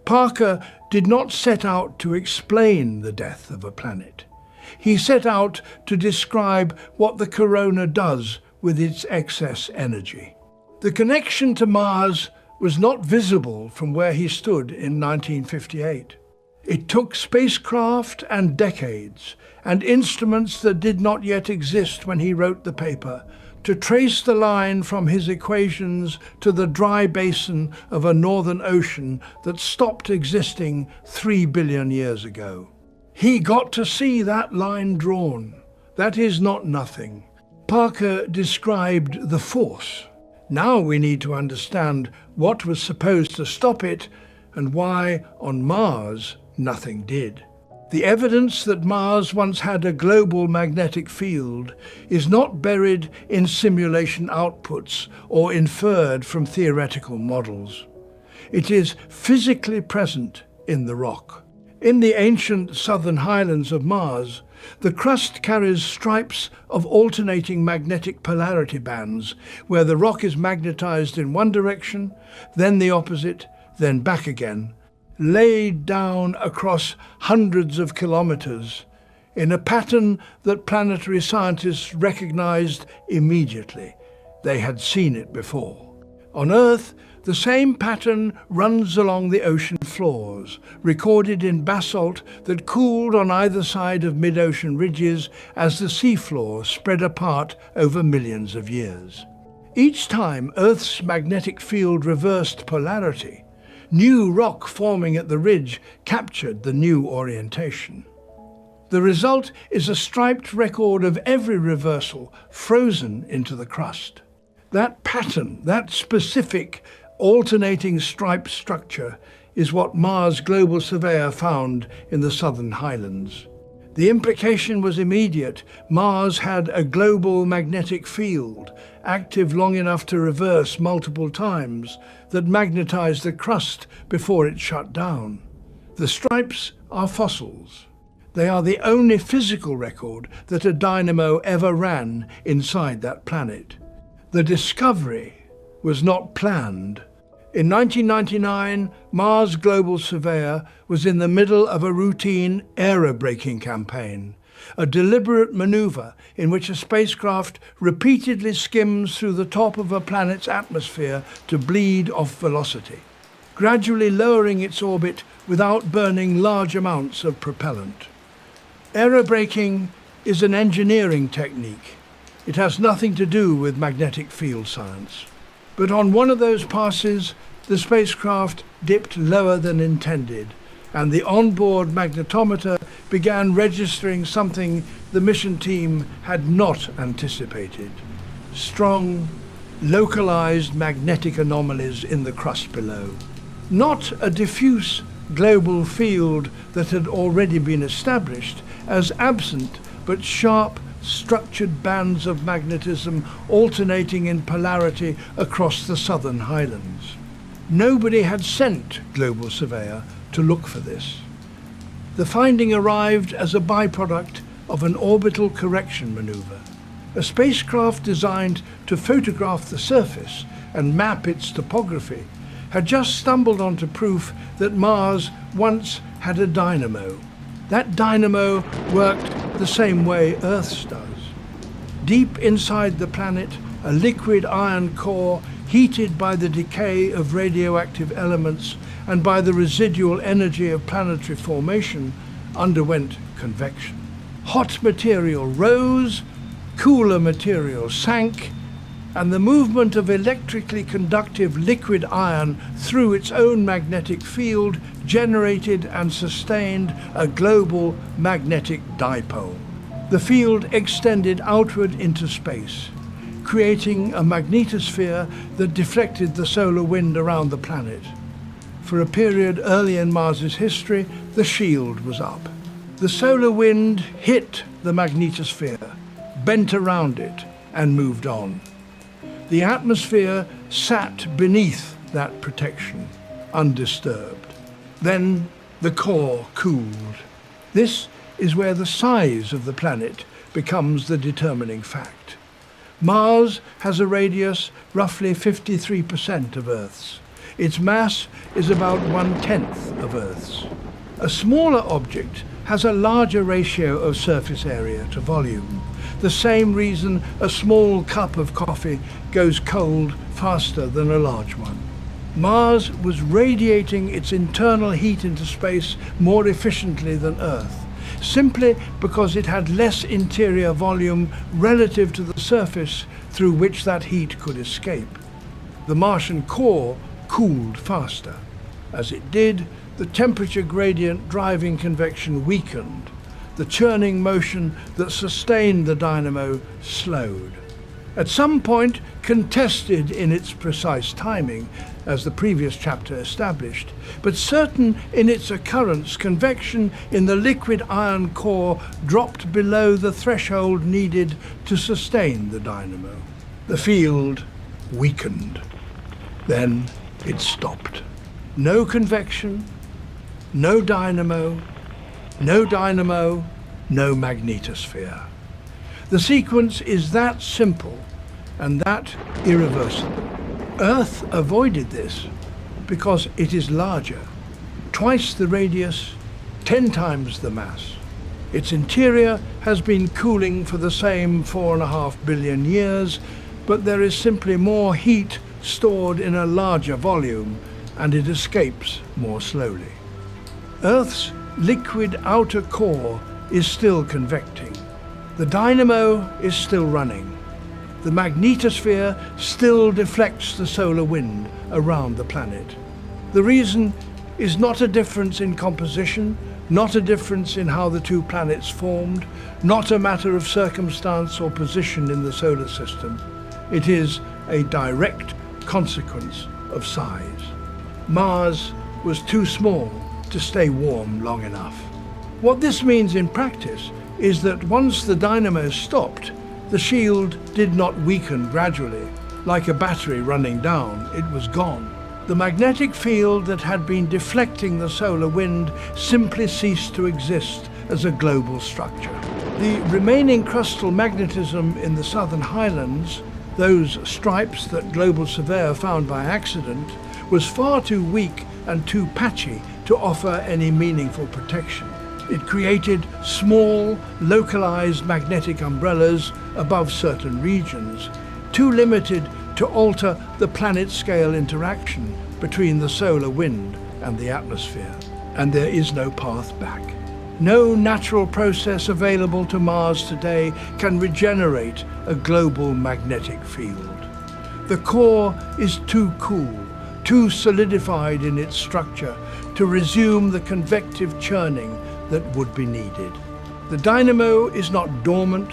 Parker did not set out to explain the death of a planet. He set out to describe what the corona does with its excess energy. The connection to Mars was not visible from where he stood in 1958. It took spacecraft and decades, and instruments that did not yet exist when he wrote the paper, to trace the line from his equations to the dry basin of a northern ocean that stopped existing 3 billion years ago. He got to see that line drawn. That is not nothing. Parker described the force. Now we need to understand what was supposed to stop it and why on Mars nothing did. The evidence that Mars once had a global magnetic field is not buried in simulation outputs or inferred from theoretical models. It is physically present in the rock. In the ancient southern highlands of Mars, the crust carries stripes of alternating magnetic polarity bands, where the rock is magnetized in one direction, then the opposite, then back again, laid down across hundreds of kilometers in a pattern that planetary scientists recognized immediately. They had seen it before. On Earth, the same pattern runs along the ocean floors, recorded in basalt that cooled on either side of mid-ocean ridges as the seafloor spread apart over millions of years. Each time Earth's magnetic field reversed polarity, new rock forming at the ridge captured the new orientation. The result is a striped record of every reversal frozen into the crust. That pattern, that specific alternating stripe structure, is what Mars Global Surveyor found in the southern highlands. The implication was immediate. Mars had a global magnetic field, active long enough to reverse multiple times, that magnetized the crust before it shut down. The stripes are fossils. They are the only physical record that a dynamo ever ran inside that planet. The discovery was not planned. In 1999, Mars Global Surveyor was in the middle of a routine aerobraking campaign, a deliberate maneuver in which a spacecraft repeatedly skims through the top of a planet's atmosphere to bleed off velocity, gradually lowering its orbit without burning large amounts of propellant. Aerobraking is an engineering technique. It has nothing to do with magnetic field science. But on one of those passes, the spacecraft dipped lower than intended, and the onboard magnetometer began registering something the mission team had not anticipated: strong, localized magnetic anomalies in the crust below. Not a diffuse global field that had already been established as absent, but sharp, structured bands of magnetism alternating in polarity across the southern highlands. Nobody had sent Global Surveyor to look for this. The finding arrived as a byproduct of an orbital correction maneuver. A spacecraft designed to photograph the surface and map its topography had just stumbled onto proof that Mars once had a dynamo. That dynamo worked the same way Earth's does. Deep inside the planet, a liquid iron core, heated by the decay of radioactive elements and by the residual energy of planetary formation, underwent convection. Hot material rose, cooler material sank, and the movement of electrically conductive liquid iron through its own magnetic field generated and sustained a global magnetic dipole. The field extended outward into space, creating a magnetosphere that deflected the solar wind around the planet. For a period early in Mars's history, the shield was up. The solar wind hit the magnetosphere, bent around it, and moved on. The atmosphere sat beneath that protection, undisturbed. Then the core cooled. This is where the size of the planet becomes the determining fact. Mars has a radius roughly 53% of Earth's. Its mass is about 1/10 of Earth's. A smaller object has a larger ratio of surface area to volume, the same reason a small cup of coffee goes cold faster than a large one. Mars was radiating its internal heat into space more efficiently than Earth, simply because it had less interior volume relative to the surface through which that heat could escape. The Martian core cooled faster. As it did, the temperature gradient driving convection weakened. The churning motion that sustained the dynamo slowed. At some point, contested in its precise timing, as the previous chapter established, but certain in its occurrence, convection in the liquid iron core dropped below the threshold needed to sustain the dynamo. The field weakened. Then it stopped. No convection, no dynamo, no magnetosphere. The sequence is that simple and that irreversible. Earth avoided this because it is larger, twice the radius, 10 times the mass. Its interior has been cooling for the same 4.5 billion years, but there is simply more heat stored in a larger volume, and it escapes more slowly. Earth's liquid outer core is still convecting. The dynamo is still running. The magnetosphere still deflects the solar wind around the planet. The reason is not a difference in composition, not a difference in how the two planets formed, not a matter of circumstance or position in the solar system. It is a direct consequence of size. Mars was too small to stay warm long enough. What this means in practice is that once the dynamo stopped, the shield did not weaken gradually. Like a battery running down, it was gone. The magnetic field that had been deflecting the solar wind simply ceased to exist as a global structure. The remaining crustal magnetism in the southern highlands, those stripes that Global Surveyor found by accident, was far too weak and too patchy to offer any meaningful protection. It created small, localized magnetic umbrellas above certain regions, too limited to alter the planet-scale interaction between the solar wind and the atmosphere. And there is no path back. No natural process available to Mars today can regenerate a global magnetic field. The core is too cool, too solidified in its structure to resume the convective churning that would be needed. The dynamo is not dormant,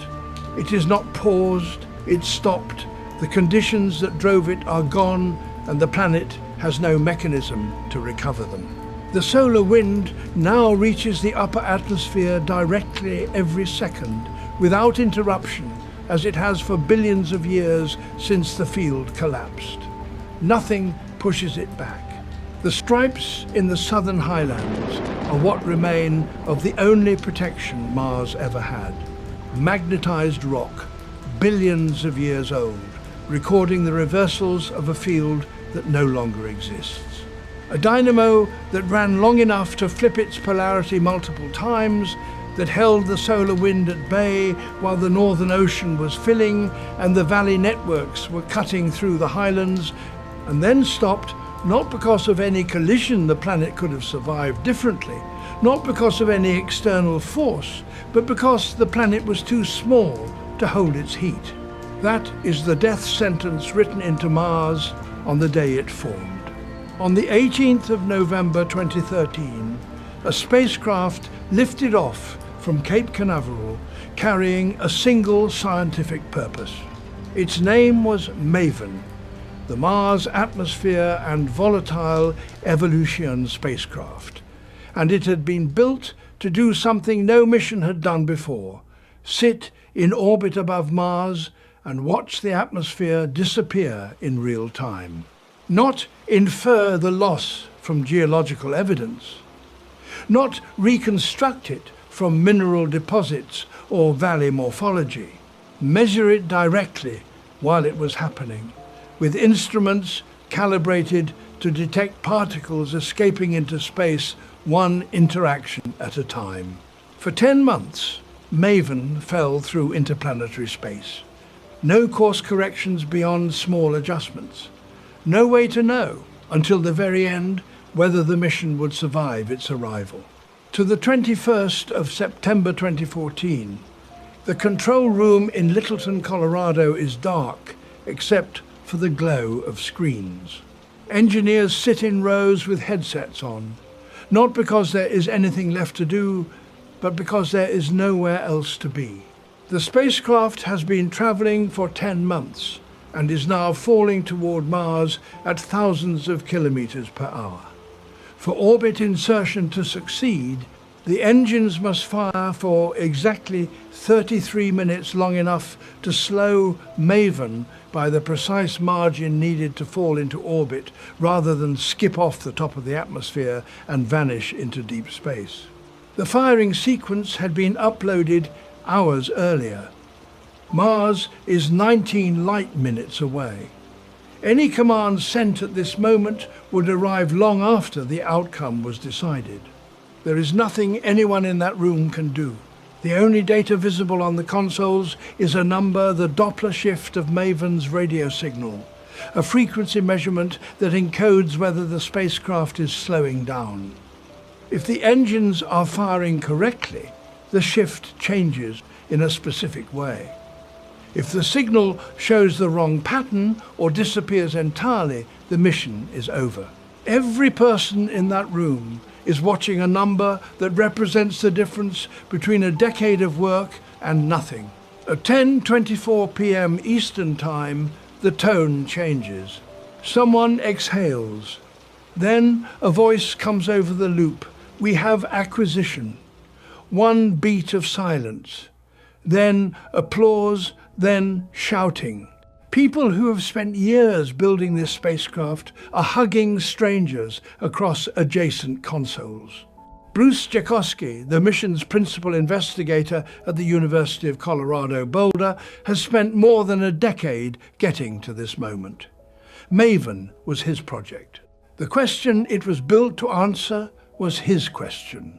it is not paused, it stopped. The conditions that drove it are gone, and the planet has no mechanism to recover them. The solar wind now reaches the upper atmosphere directly every second, without interruption, as it has for billions of years since the field collapsed. Nothing pushes it back. The stripes in the southern highlands are what remain of the only protection Mars ever had. Magnetized rock, billions of years old, recording the reversals of a field that no longer exists. A dynamo that ran long enough to flip its polarity multiple times, that held the solar wind at bay while the Northern Ocean was filling and the valley networks were cutting through the highlands, and then stopped, not because of any collision the planet could have survived differently, not because of any external force, but because the planet was too small to hold its heat. That is the death sentence written into Mars on the day it formed. On the 18th of November 2013, a spacecraft lifted off from Cape Canaveral, carrying a single scientific purpose. Its name was MAVEN, the Mars Atmosphere and Volatile Evolution spacecraft, and it had been built to do something no mission had done before: sit in orbit above Mars and watch the atmosphere disappear in real time. Not infer the loss from geological evidence, not reconstruct it from mineral deposits or valley morphology. Measure it directly while it was happening, with instruments calibrated to detect particles escaping into space one interaction at a time. For 10 months, MAVEN fell through interplanetary space. No course corrections beyond small adjustments. No way to know, until the very end, whether the mission would survive its arrival. To the 21st of September 2014, the control room in Littleton, Colorado is dark, except for the glow of screens. Engineers sit in rows with headsets on, not because there is anything left to do, but because there is nowhere else to be. The spacecraft has been traveling for 10 months and is now falling toward Mars at thousands of kilometers per hour. For orbit insertion to succeed, the engines must fire for exactly 33 minutes, long enough to slow MAVEN by the precise margin needed to fall into orbit, rather than skip off the top of the atmosphere and vanish into deep space. The firing sequence had been uploaded hours earlier. Mars is 19 light minutes away. Any command sent at this moment would arrive long after the outcome was decided. There is nothing anyone in that room can do. The only data visible on the consoles is a number, the Doppler shift of MAVEN's radio signal, a frequency measurement that encodes whether the spacecraft is slowing down. If the engines are firing correctly, the shift changes in a specific way. If the signal shows the wrong pattern or disappears entirely, the mission is over. Every person in that room is watching a number that represents the difference between a decade of work and nothing. At 10:24 p.m. Eastern Time, the tone changes. Someone exhales. Then a voice comes over the loop. We have acquisition. One beat of silence. Then applause, then shouting. People who have spent years building this spacecraft are hugging strangers across adjacent consoles. Bruce Jakosky, the mission's principal investigator at the University of Colorado Boulder, has spent more than a decade getting to this moment. MAVEN was his project. The question it was built to answer was his question.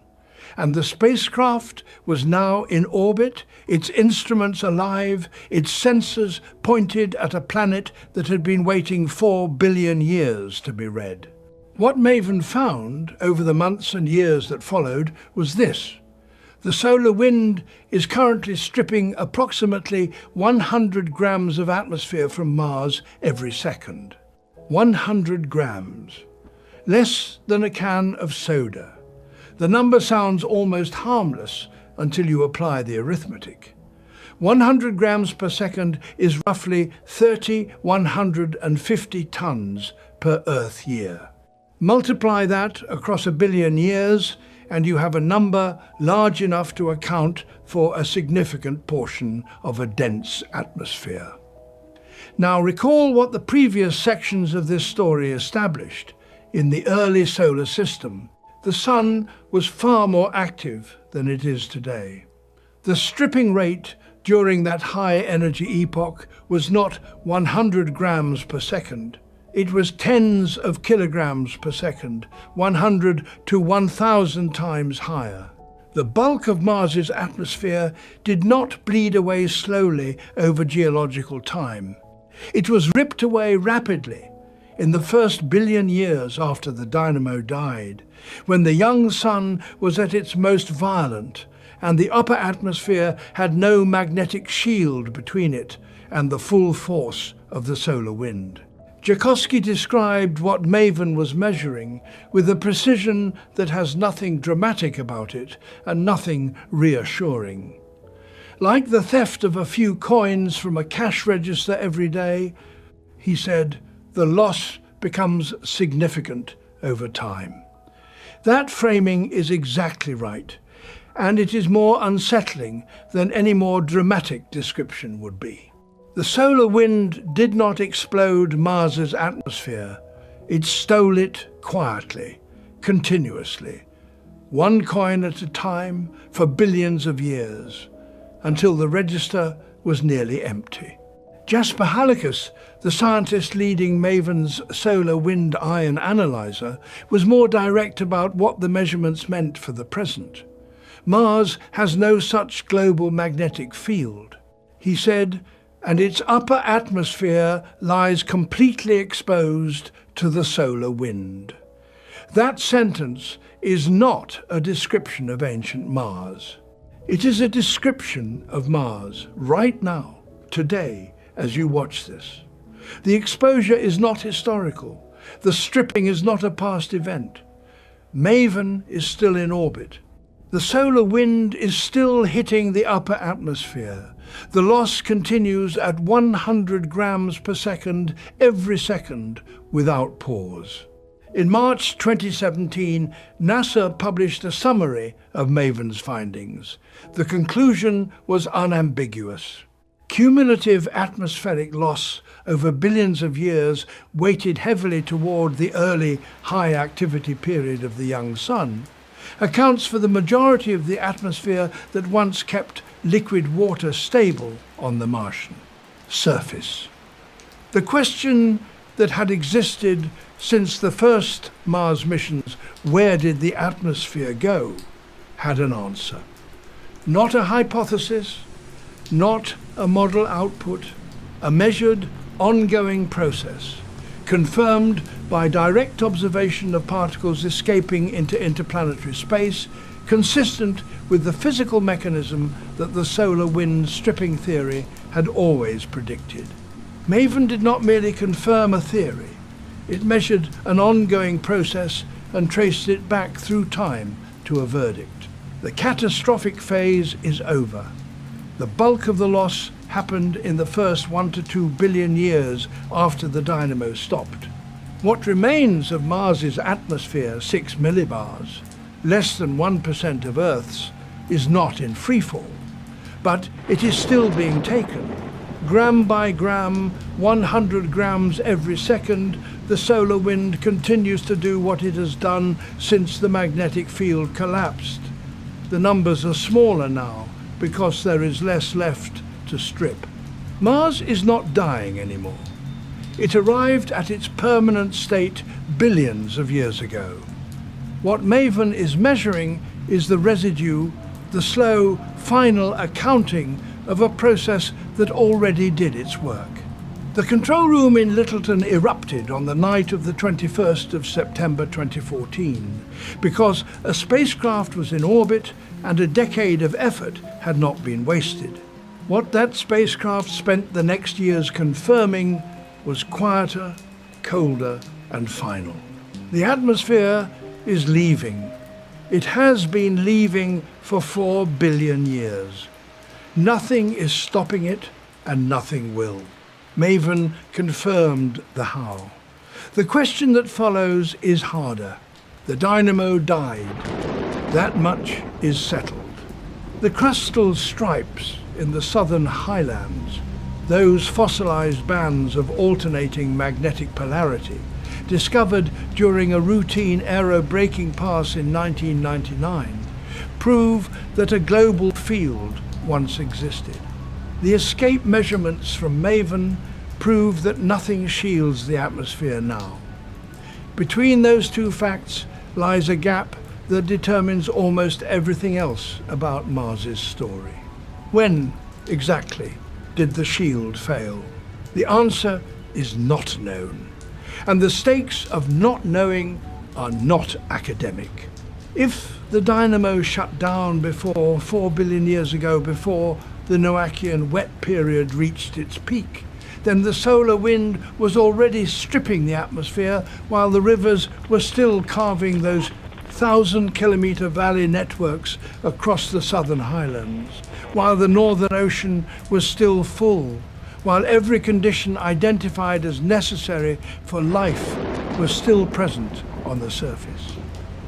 And the spacecraft was now in orbit, its instruments alive, its sensors pointed at a planet that had been waiting 4 billion years to be read. What MAVEN found over the months and years that followed was this. The solar wind is currently stripping approximately 100 grams of atmosphere from Mars every second. 100 grams. Less than a can of soda. The number sounds almost harmless until you apply the arithmetic. 100 grams per second is roughly 150 tons per Earth year. Multiply that across 1 billion years and you have a number large enough to account for a significant portion of a dense atmosphere. Now recall what the previous sections of this story established. In the early solar system, the Sun was far more active than it is today. The stripping rate during that high-energy epoch was not 100 grams per second. It was tens of kilograms per second, 100 to 1,000 times higher. The bulk of Mars's atmosphere did not bleed away slowly over geological time. It was ripped away rapidly in the first 1 billion years after the dynamo died, when the young Sun was at its most violent and the upper atmosphere had no magnetic shield between it and the full force of the solar wind. Jakosky described what MAVEN was measuring with a precision that has nothing dramatic about it and nothing reassuring. Like the theft of a few coins from a cash register every day, he said, the loss becomes significant over time. That framing is exactly right, and it is more unsettling than any more dramatic description would be. The solar wind did not explode Mars's atmosphere. It stole it quietly, continuously, one coin at a time for billions of years, until the register was nearly empty. Jasper Halikas, the scientist leading Maven's solar wind ion analyzer, was more direct about what the measurements meant for the present. Mars has no such global magnetic field, he said, and its upper atmosphere lies completely exposed to the solar wind. That sentence is not a description of ancient Mars. It is a description of Mars right now, today, as you watch this. The exposure is not historical. The stripping is not a past event. Maven is still in orbit. The solar wind is still hitting the upper atmosphere. The loss continues at 100 grams per second every second without pause. In March 2017, NASA published a summary of Maven's findings. The conclusion was unambiguous. Cumulative atmospheric loss over billions of years weighted heavily toward the early high-activity period of the young Sun, accounts for the majority of the atmosphere that once kept liquid water stable on the Martian surface. The question that had existed since the first Mars missions, where did the atmosphere go, had an answer. Not a hypothesis, not a model output, a measured, ongoing process, confirmed by direct observation of particles escaping into interplanetary space, consistent with the physical mechanism that the solar wind stripping theory had always predicted. Maven did not merely confirm a theory. It measured an ongoing process and traced it back through time to a verdict. The catastrophic phase is over. The bulk of the loss happened in the first 1 to 2 billion years after the dynamo stopped. What remains of Mars's atmosphere, 6 millibars, less than 1% of Earth's, is not in freefall, but it is still being taken. Gram by gram, 100 grams every second, the solar wind continues to do what it has done since the magnetic field collapsed. The numbers are smaller now because there is less left to strip. Mars is not dying anymore. It arrived at its permanent state billions of years ago. What Maven is measuring is the residue, the slow, final accounting of a process that already did its work. The control room in Littleton erupted on the night of the 21st of September 2014 because a spacecraft was in orbit and a decade of effort had not been wasted. What that spacecraft spent the next years confirming was quieter, colder, and final. The atmosphere is leaving. It has been leaving for 4 billion years. Nothing is stopping it, and nothing will. Maven confirmed the how. The question that follows is harder. The dynamo died. That much is settled. The crustal stripes in the southern highlands, those fossilized bands of alternating magnetic polarity, discovered during a routine aerobraking pass in 1999, prove that a global field once existed. The escape measurements from Maven prove that nothing shields the atmosphere now. Between those two facts lies a gap that determines almost everything else about Mars's story. When, exactly, did the shield fail? The answer is not known, and the stakes of not knowing are not academic. If the dynamo shut down before 4 billion years ago, before the Noachian wet period reached its peak, then the solar wind was already stripping the atmosphere while the rivers were still carving those 1,000-kilometre valley networks across the southern highlands, while the Northern Ocean was still full, while every condition identified as necessary for life was still present on the surface.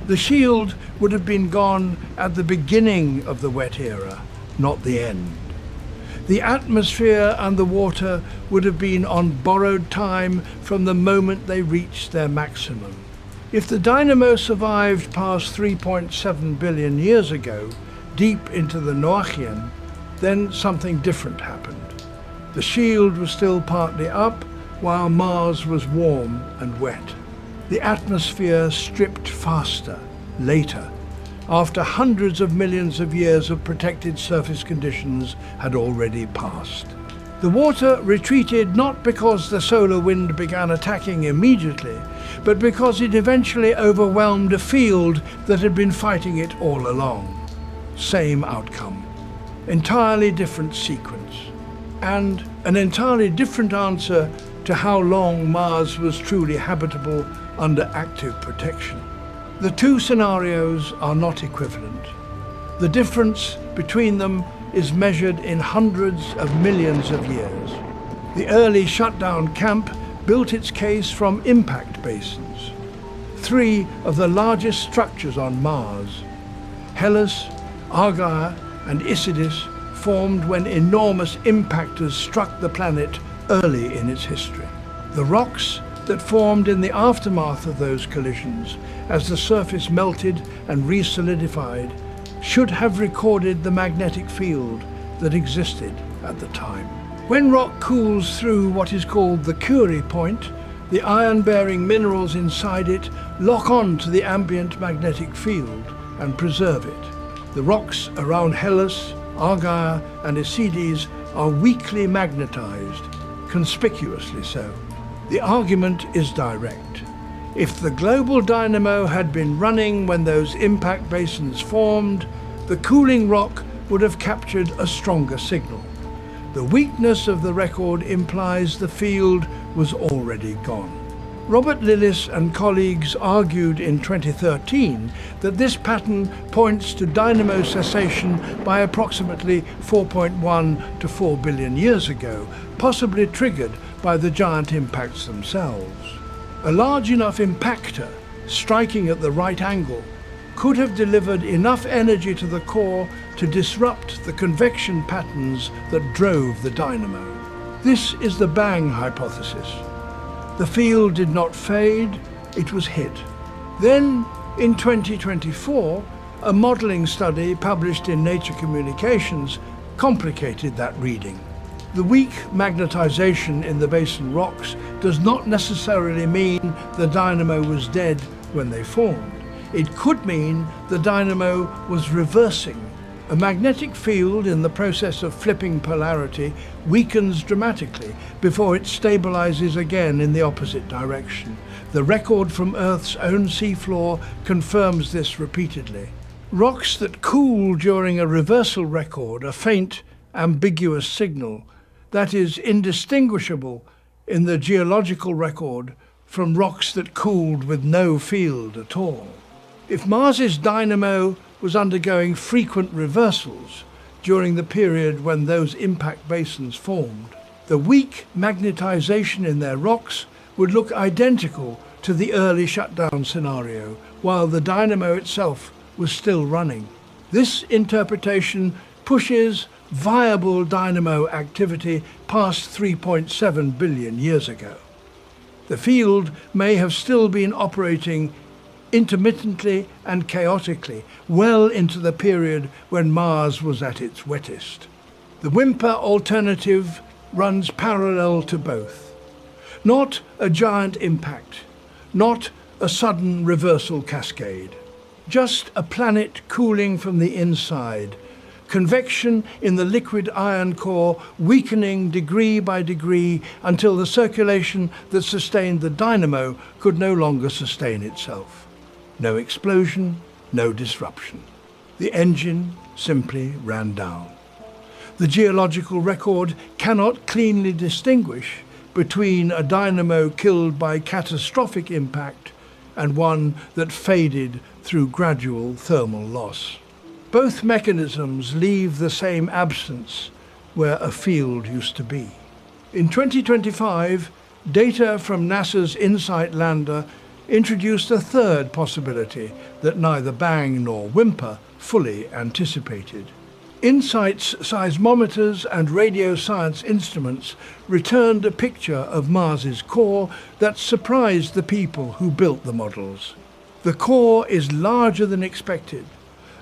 The shield would have been gone at the beginning of the wet era, not the end. The atmosphere and the water would have been on borrowed time from the moment they reached their maximum. If the dynamo survived past 3.7 billion years ago, deep into the Noachian, then something different happened. The shield was still partly up, while Mars was warm and wet. The atmosphere stripped faster, later, after hundreds of millions of years of protected surface conditions had already passed. The water retreated not because the solar wind began attacking immediately, but because it eventually overwhelmed a field that had been fighting it all along. Same outcome. Entirely different sequence. And an entirely different answer to how long Mars was truly habitable under active protection. The two scenarios are not equivalent. The difference between them is measured in hundreds of millions of years. The early shutdown camp built its case from impact basins. Three of the largest structures on Mars, Hellas, Argyle and Isidis, formed when enormous impactors struck the planet early in its history. The rocks that formed in the aftermath of those collisions, as the surface melted and re-solidified, should have recorded the magnetic field that existed at the time. When rock cools through what is called the Curie point, the iron-bearing minerals inside it lock on to the ambient magnetic field and preserve it. The rocks around Hellas, Argyle and Isidis are weakly magnetized, conspicuously so. The argument is direct. If the global dynamo had been running when those impact basins formed, the cooling rock would have captured a stronger signal. The weakness of the record implies the field was already gone. Robert Lillis and colleagues argued in 2013 that this pattern points to dynamo cessation by approximately 4.1 to 4 billion years ago, possibly triggered by the giant impacts themselves. A large enough impactor, striking at the right angle, could have delivered enough energy to the core to disrupt the convection patterns that drove the dynamo. This is the bang hypothesis. The field did not fade, it was hit. Then, in 2024, a modelling study published in Nature Communications complicated that reading. The weak magnetization in the basin rocks does not necessarily mean the dynamo was dead when they formed. It could mean the dynamo was reversing. A magnetic field in the process of flipping polarity weakens dramatically before it stabilizes again in the opposite direction. The record from Earth's own seafloor confirms this repeatedly. Rocks that cool during a reversal record a faint, ambiguous signal that is indistinguishable in the geological record from rocks that cooled with no field at all. If Mars's dynamo was undergoing frequent reversals during the period when those impact basins formed, the weak magnetization in their rocks would look identical to the early shutdown scenario, while the dynamo itself was still running. This interpretation pushes viable dynamo activity past 3.7 billion years ago. The field may have still been operating intermittently and chaotically well into the period when Mars was at its wettest. The Whymper alternative runs parallel to both. Not a giant impact, not a sudden reversal cascade, just a planet cooling from the inside, convection in the liquid iron core weakening degree by degree until the circulation that sustained the dynamo could no longer sustain itself. No explosion, no disruption. The engine simply ran down. The geological record cannot cleanly distinguish between a dynamo killed by catastrophic impact and one that faded through gradual thermal loss. Both mechanisms leave the same absence where a field used to be. In 2025, data from NASA's InSight lander introduced a third possibility that neither Bang nor Whimper fully anticipated. InSight's seismometers and radio science instruments returned a picture of Mars's core that surprised the people who built the models. The core is larger than expected,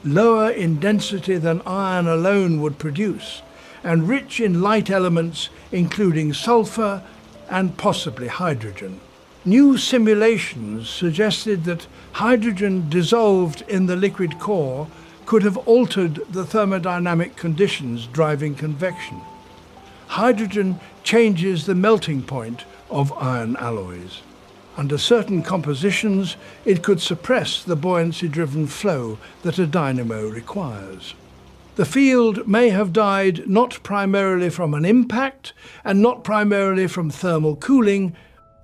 lower in density than iron alone would produce, and rich in light elements including sulfur and possibly hydrogen. New simulations suggested that hydrogen dissolved in the liquid core could have altered the thermodynamic conditions driving convection. Hydrogen changes the melting point of iron alloys. Under certain compositions, it could suppress the buoyancy-driven flow that a dynamo requires. The field may have died not primarily from an impact and not primarily from thermal cooling,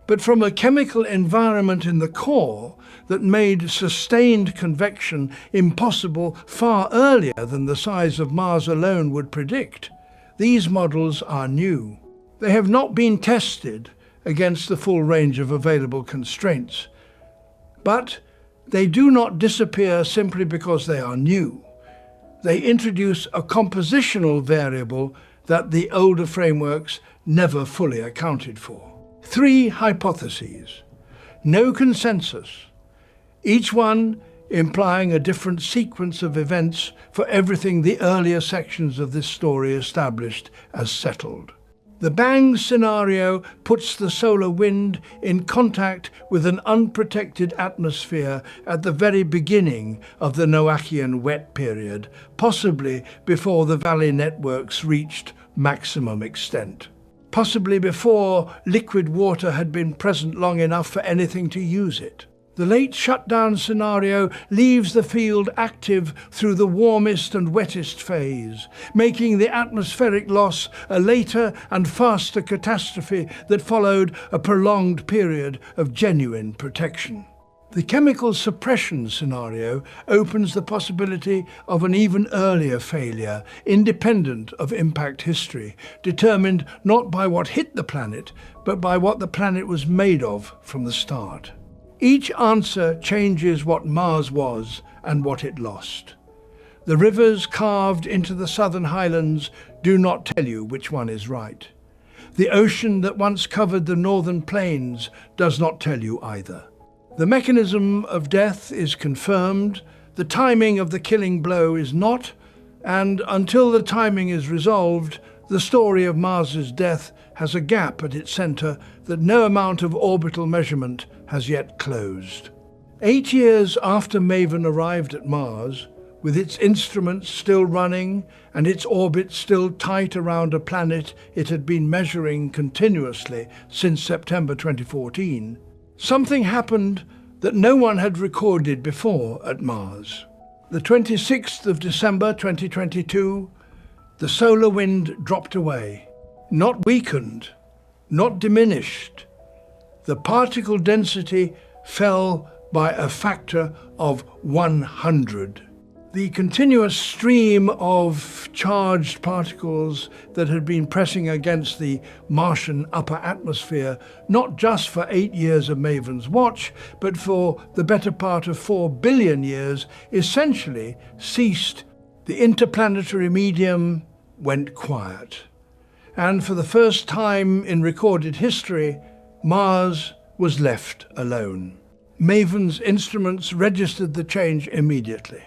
but from a chemical environment in the core that made sustained convection impossible far earlier than the size of Mars alone would predict. These models are new. They have not been tested against the full range of available constraints, but they do not disappear simply because they are new. They introduce a compositional variable that the older frameworks never fully accounted for. 3 hypotheses, no consensus, each one implying a different sequence of events for everything the earlier sections of this story established as settled. The Bang scenario puts the solar wind in contact with an unprotected atmosphere at the very beginning of the Noachian wet period, possibly before the valley networks reached maximum extent. Possibly before liquid water had been present long enough for anything to use it. The late shutdown scenario leaves the field active through the warmest and wettest phase, making the atmospheric loss a later and faster catastrophe that followed a prolonged period of genuine protection. The chemical suppression scenario opens the possibility of an even earlier failure, independent of impact history, determined not by what hit the planet, but by what the planet was made of from the start. Each answer changes what Mars was and what it lost. The rivers carved into the southern highlands do not tell you which one is right. The ocean that once covered the northern plains does not tell you either. The mechanism of death is confirmed, the timing of the killing blow is not, and until the timing is resolved, the story of Mars's death has a gap at its centre that no amount of orbital measurement has yet closed. 8 years after MAVEN arrived at Mars, with its instruments still running and its orbit still tight around a planet it had been measuring continuously since September 2014, something happened that no one had recorded before at Mars. The 26th of December 2022, the solar wind dropped away. Not weakened, not diminished. The particle density fell by a factor of 100. The continuous stream of charged particles that had been pressing against the Martian upper atmosphere, not just for 8 years of MAVEN's watch, but for the better part of 4 billion years, essentially ceased. The interplanetary medium went quiet. And for the first time in recorded history, Mars was left alone. MAVEN's instruments registered the change immediately.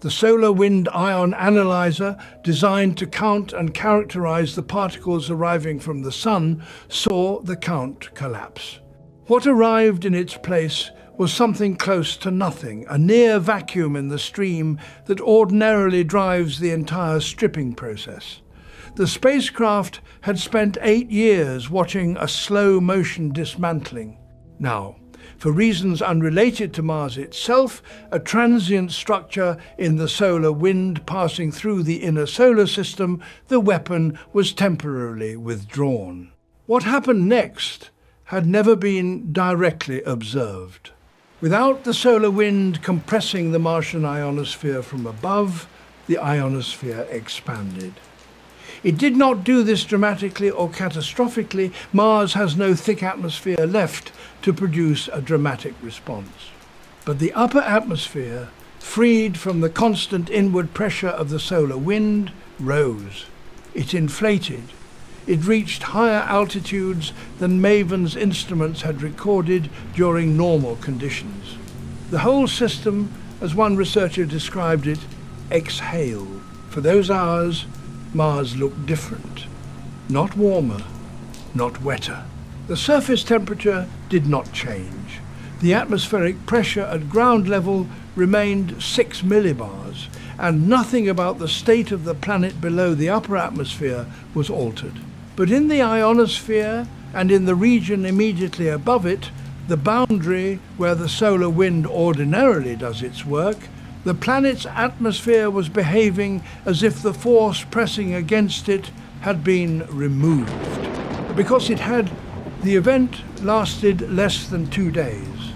The solar wind ion analyzer, designed to count and characterize the particles arriving from the Sun, saw the count collapse. What arrived in its place was something close to nothing, a near vacuum in the stream that ordinarily drives the entire stripping process. The spacecraft had spent 8 years watching a slow-motion dismantling. Now, for reasons unrelated to Mars itself, a transient structure in the solar wind passing through the inner solar system, the weapon was temporarily withdrawn. What happened next had never been directly observed. Without the solar wind compressing the Martian ionosphere from above, the ionosphere expanded. It did not do this dramatically or catastrophically. Mars has no thick atmosphere left to produce a dramatic response. But the upper atmosphere, freed from the constant inward pressure of the solar wind, rose. It inflated. It reached higher altitudes than MAVEN's instruments had recorded during normal conditions. The whole system, as one researcher described it, exhaled. For those hours, Mars looked different. Not warmer, not wetter. The surface temperature did not change. The atmospheric pressure at ground level remained 6 millibars, and nothing about the state of the planet below the upper atmosphere was altered. But in the ionosphere and in the region immediately above it, the boundary where the solar wind ordinarily does its work, the planet's atmosphere was behaving as if the force pressing against it had been removed. Because it had, the event lasted less than 2 days.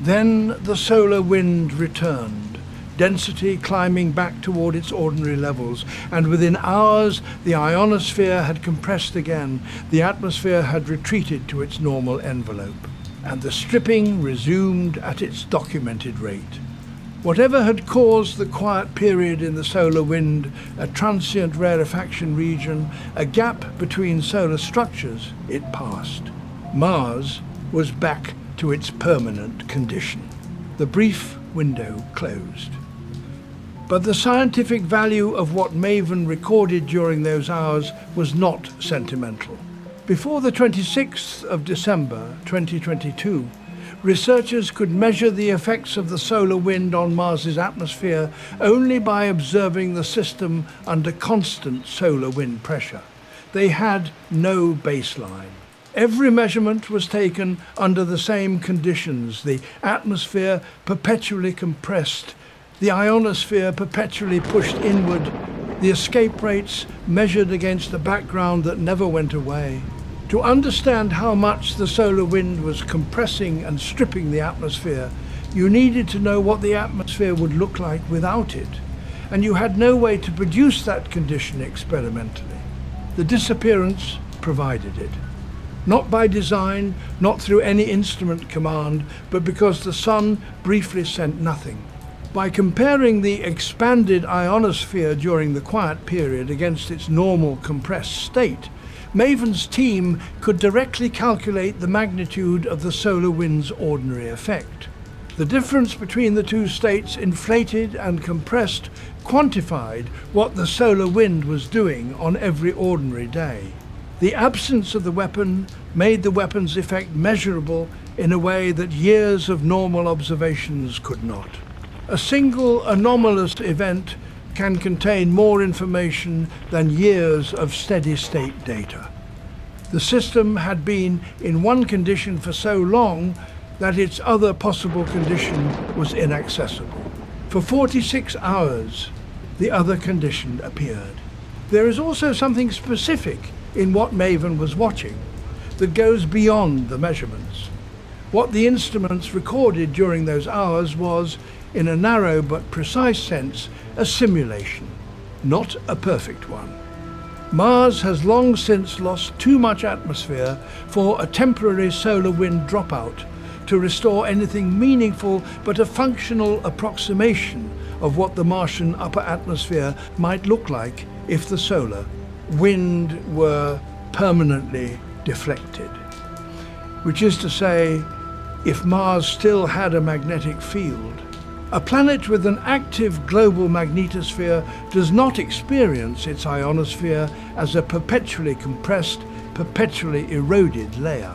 Then the solar wind returned, density climbing back toward its ordinary levels, and within hours the ionosphere had compressed again, the atmosphere had retreated to its normal envelope, and the stripping resumed at its documented rate. Whatever had caused the quiet period in the solar wind, a transient rarefaction region, a gap between solar structures, it passed. Mars was back to its permanent condition. The brief window closed. But the scientific value of what MAVEN recorded during those hours was not sentimental. Before the 26th of December 2022, researchers could measure the effects of the solar wind on Mars's atmosphere only by observing the system under constant solar wind pressure. They had no baseline. Every measurement was taken under the same conditions, the atmosphere perpetually compressed, the ionosphere perpetually pushed inward, the escape rates measured against a background that never went away. To understand how much the solar wind was compressing and stripping the atmosphere, you needed to know what the atmosphere would look like without it, and you had no way to produce that condition experimentally. The disappearance provided it. Not by design, not through any instrument command, but because the sun briefly sent nothing. By comparing the expanded ionosphere during the quiet period against its normal compressed state, MAVEN's team could directly calculate the magnitude of the solar wind's ordinary effect. The difference between the two states, inflated and compressed, quantified what the solar wind was doing on every ordinary day. The absence of the weapon made the weapon's effect measurable in a way that years of normal observations could not. A single anomalous event can contain more information than years of steady-state data. The system had been in one condition for so long that its other possible condition was inaccessible. For 46 hours, the other condition appeared. There is also something specific in what MAVEN was watching that goes beyond the measurements. What the instruments recorded during those hours was, in a narrow but precise sense, a simulation, not a perfect one. Mars has long since lost too much atmosphere for a temporary solar wind dropout to restore anything meaningful but a functional approximation of what the Martian upper atmosphere might look like if the solar wind were permanently deflected. Which is to say, if Mars still had a magnetic field. A planet with an active global magnetosphere does not experience its ionosphere as a perpetually compressed, perpetually eroded layer.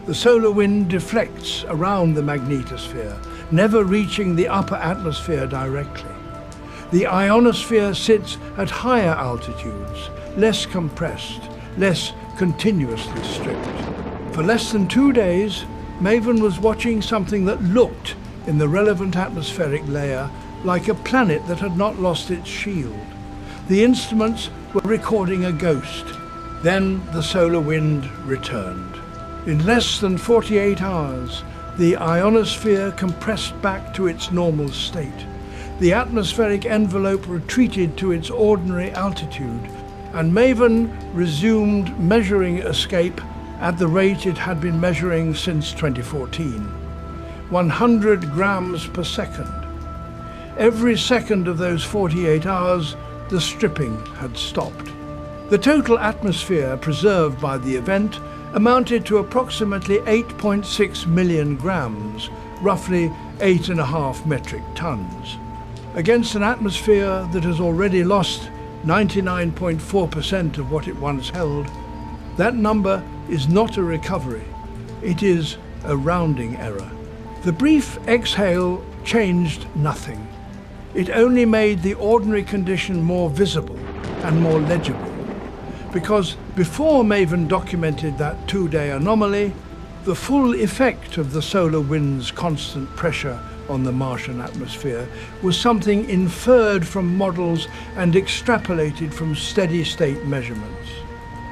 The solar wind deflects around the magnetosphere, never reaching the upper atmosphere directly. The ionosphere sits at higher altitudes, less compressed, less continuously stripped. For less than 2 days, MAVEN was watching something that looked, in the relevant atmospheric layer, like a planet that had not lost its shield. The instruments were recording a ghost. Then the solar wind returned. In less than 48 hours, the ionosphere compressed back to its normal state. The atmospheric envelope retreated to its ordinary altitude, and MAVEN resumed measuring escape at the rate it had been measuring since 2014, 100 grams per second. Every second of those 48 hours, the stripping had stopped. The total atmosphere preserved by the event amounted to approximately 8.6 million grams, roughly 8.5 metric tons. Against an atmosphere that has already lost 99.4% of what it once held, that number is not a recovery, it is a rounding error. The brief exhale changed nothing. It only made the ordinary condition more visible and more legible. Because before MAVEN documented that 2-day anomaly, the full effect of the solar wind's constant pressure on the Martian atmosphere was something inferred from models and extrapolated from steady-state measurements.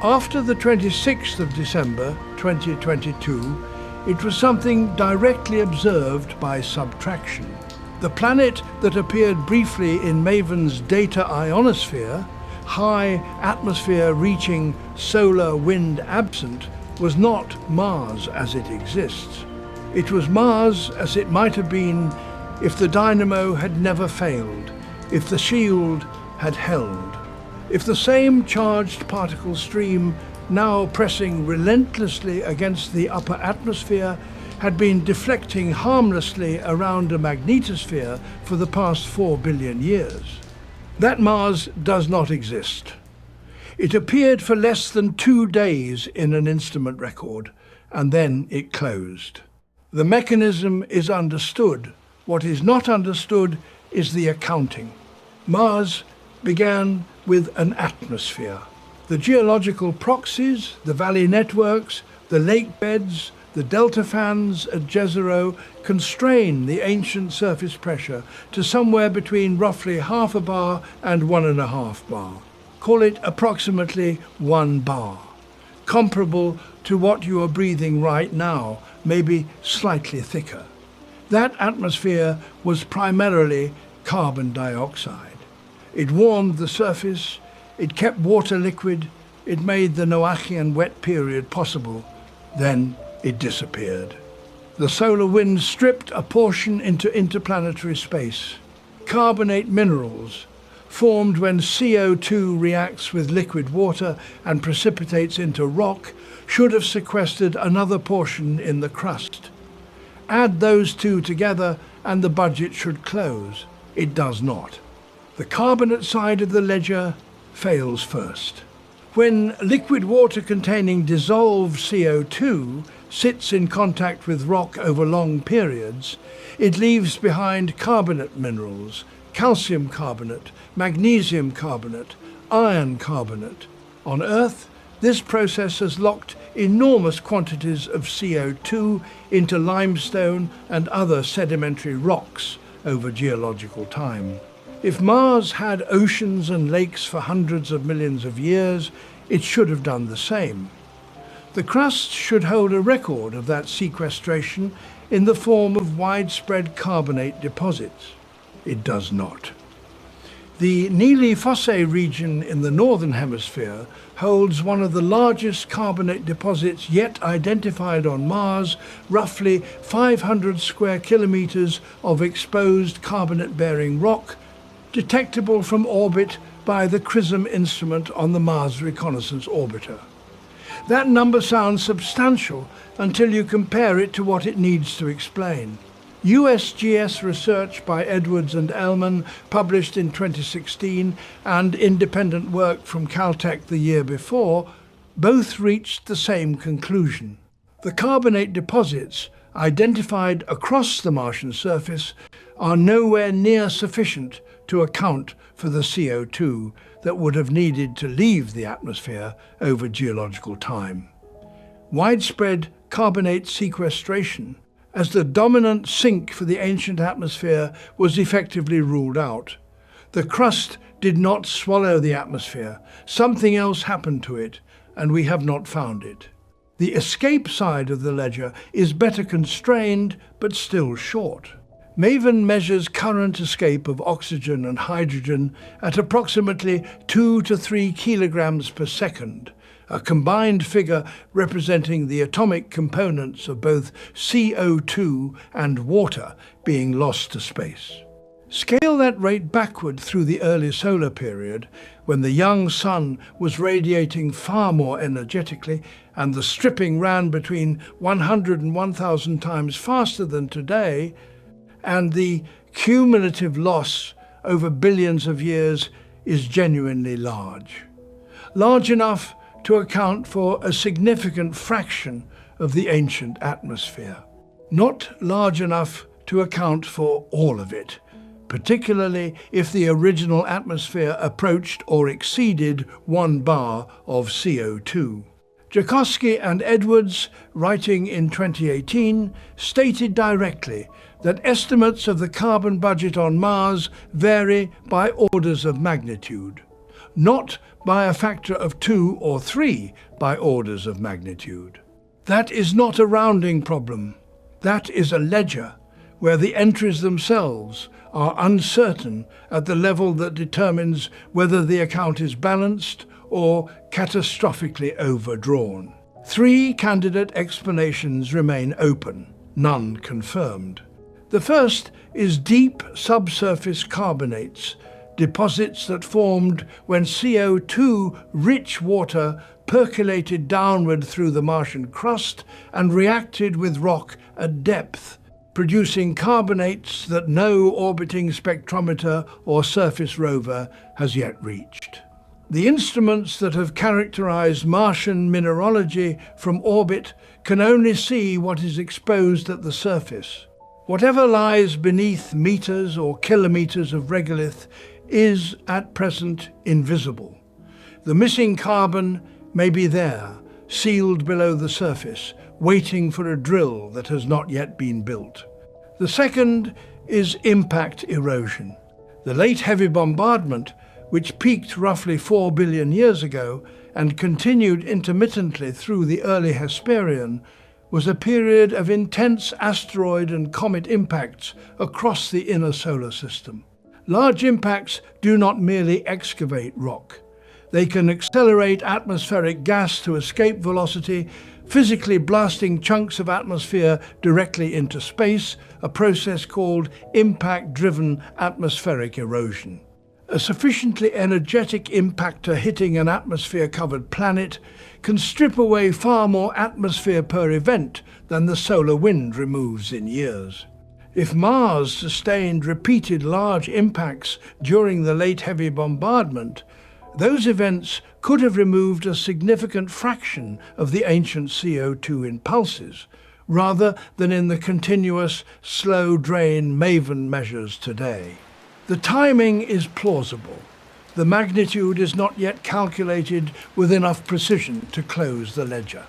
After the 26th of December 2022, it was something directly observed by subtraction. The planet that appeared briefly in MAVEN's data ionosphere, high atmosphere reaching, solar wind absent, was not Mars as it exists. It was Mars as it might have been if the dynamo had never failed, if the shield had held, if the same charged particle stream, now pressing relentlessly against the upper atmosphere, had been deflecting harmlessly around a magnetosphere for the past 4 billion years. That Mars does not exist. It appeared for less than 2 days in an instrument record, and then it closed. The mechanism is understood. What is not understood is the accounting. Mars began with an atmosphere. The geological proxies, the valley networks, the lake beds, the delta fans at Jezero constrain the ancient surface pressure to somewhere between roughly 0.5 bar and 1.5 bar. Call it approximately 1 bar, comparable to what you are breathing right now, maybe slightly thicker. That atmosphere was primarily carbon dioxide. It warmed the surface, it kept water liquid, it made the Noachian wet period possible. Then it disappeared. The solar wind stripped a portion into interplanetary space. Carbonate minerals, formed when CO2 reacts with liquid water and precipitates into rock, should have sequestered another portion in the crust. Add those two together and the budget should close. It does not. The carbonate side of the ledger fails first. When liquid water containing dissolved CO2 sits in contact with rock over long periods, it leaves behind carbonate minerals, calcium carbonate, magnesium carbonate, iron carbonate. On Earth, this process has locked enormous quantities of CO2 into limestone and other sedimentary rocks over geological time. If Mars had oceans and lakes for hundreds of millions of years, it should have done the same. The crust should hold a record of that sequestration in the form of widespread carbonate deposits. It does not. The Nili Fosse region in the northern hemisphere holds one of the largest carbonate deposits yet identified on Mars, roughly 500 square kilometers of exposed carbonate-bearing rock, detectable from orbit by the CRISM instrument on the Mars Reconnaissance Orbiter. That number sounds substantial until you compare it to what it needs to explain. USGS research by Edwards and Ellman, published in 2016, and independent work from Caltech the year before, both reached the same conclusion. The carbonate deposits identified across the Martian surface are nowhere near sufficient to account for the CO2 that would have needed to leave the atmosphere over geological time. Widespread carbonate sequestration as the dominant sink for the ancient atmosphere was effectively ruled out. The crust did not swallow the atmosphere. Something else happened to it, and we have not found it. The escape side of the ledger is better constrained, but still short. MAVEN measures current escape of oxygen and hydrogen at approximately 2 to 3 kilograms per second, a combined figure representing the atomic components of both CO2 and water being lost to space. Scale that rate backward through the early solar period, when the young sun was radiating far more energetically and the stripping ran between 100 and 1,000 times faster than today, and the cumulative loss over billions of years is genuinely large. Large enough to account for a significant fraction of the ancient atmosphere. Not large enough to account for all of it, particularly if the original atmosphere approached or exceeded 1 bar of CO2. Joukowsky and Edwards, writing in 2018, stated directly that estimates of the carbon budget on Mars vary by orders of magnitude, not by a factor of 2 or 3 by orders of magnitude. That is not a rounding problem. That is a ledger where the entries themselves are uncertain at the level that determines whether the account is balanced or catastrophically overdrawn. 3 candidate explanations remain open, none confirmed. The first is deep subsurface carbonates, deposits that formed when CO2-rich water percolated downward through the Martian crust and reacted with rock at depth, producing carbonates that no orbiting spectrometer or surface rover has yet reached. The instruments that have characterized Martian mineralogy from orbit can only see what is exposed at the surface. Whatever lies beneath meters or kilometers of regolith is at present invisible. The missing carbon may be there, sealed below the surface, waiting for a drill that has not yet been built. The second is impact erosion. The late heavy bombardment, which peaked roughly 4 billion years ago and continued intermittently through the early Hesperian, was a period of intense asteroid and comet impacts across the inner solar system. Large impacts do not merely excavate rock. They can accelerate atmospheric gas to escape velocity, physically blasting chunks of atmosphere directly into space, a process called impact-driven atmospheric erosion. A sufficiently energetic impactor hitting an atmosphere-covered planet can strip away far more atmosphere per event than the solar wind removes in years. If Mars sustained repeated large impacts during the late heavy bombardment, those events could have removed a significant fraction of the ancient CO2 in pulses, rather than in the continuous, slow drain MAVEN measures today. The timing is plausible. The magnitude is not yet calculated with enough precision to close the ledger.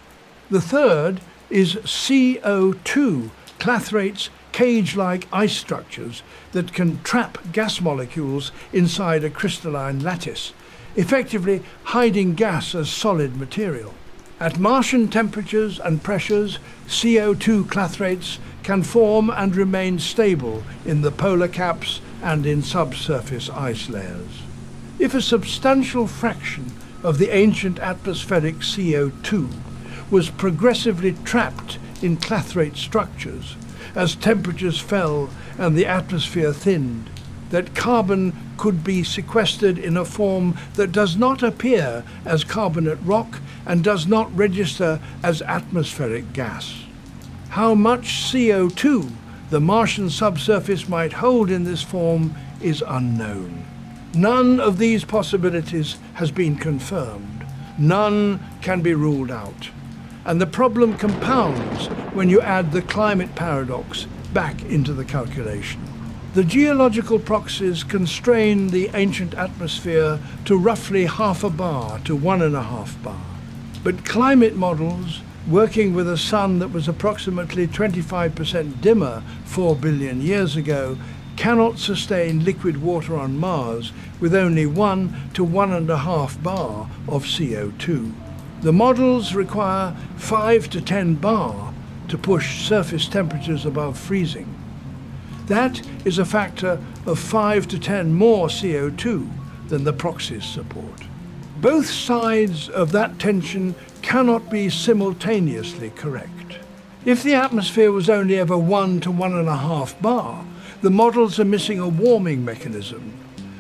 The third is CO2, clathrates, cage-like ice structures that can trap gas molecules inside a crystalline lattice, effectively hiding gas as solid material. At Martian temperatures and pressures, CO2 clathrates can form and remain stable in the polar caps and in subsurface ice layers. If a substantial fraction of the ancient atmospheric CO2 was progressively trapped in clathrate structures as temperatures fell and the atmosphere thinned, that carbon could be sequestered in a form that does not appear as carbonate rock and does not register as atmospheric gas. How much CO2 the Martian subsurface might hold in this form is unknown. None of these possibilities has been confirmed. None can be ruled out. And the problem compounds when you add the climate paradox back into the calculation. The geological proxies constrain the ancient atmosphere to roughly 0.5 bar to 1.5 bar. But climate models, working with a sun that was approximately 25% dimmer 4 billion years ago, cannot sustain liquid water on Mars with only 1 to 1.5 bar of CO2. The models require 5 to 10 bar to push surface temperatures above freezing. That is a factor of 5 to 10 more CO2 than the proxies support. Both sides of that tension cannot be simultaneously correct. If the atmosphere was only ever 1 to 1.5 bar, the models are missing a warming mechanism.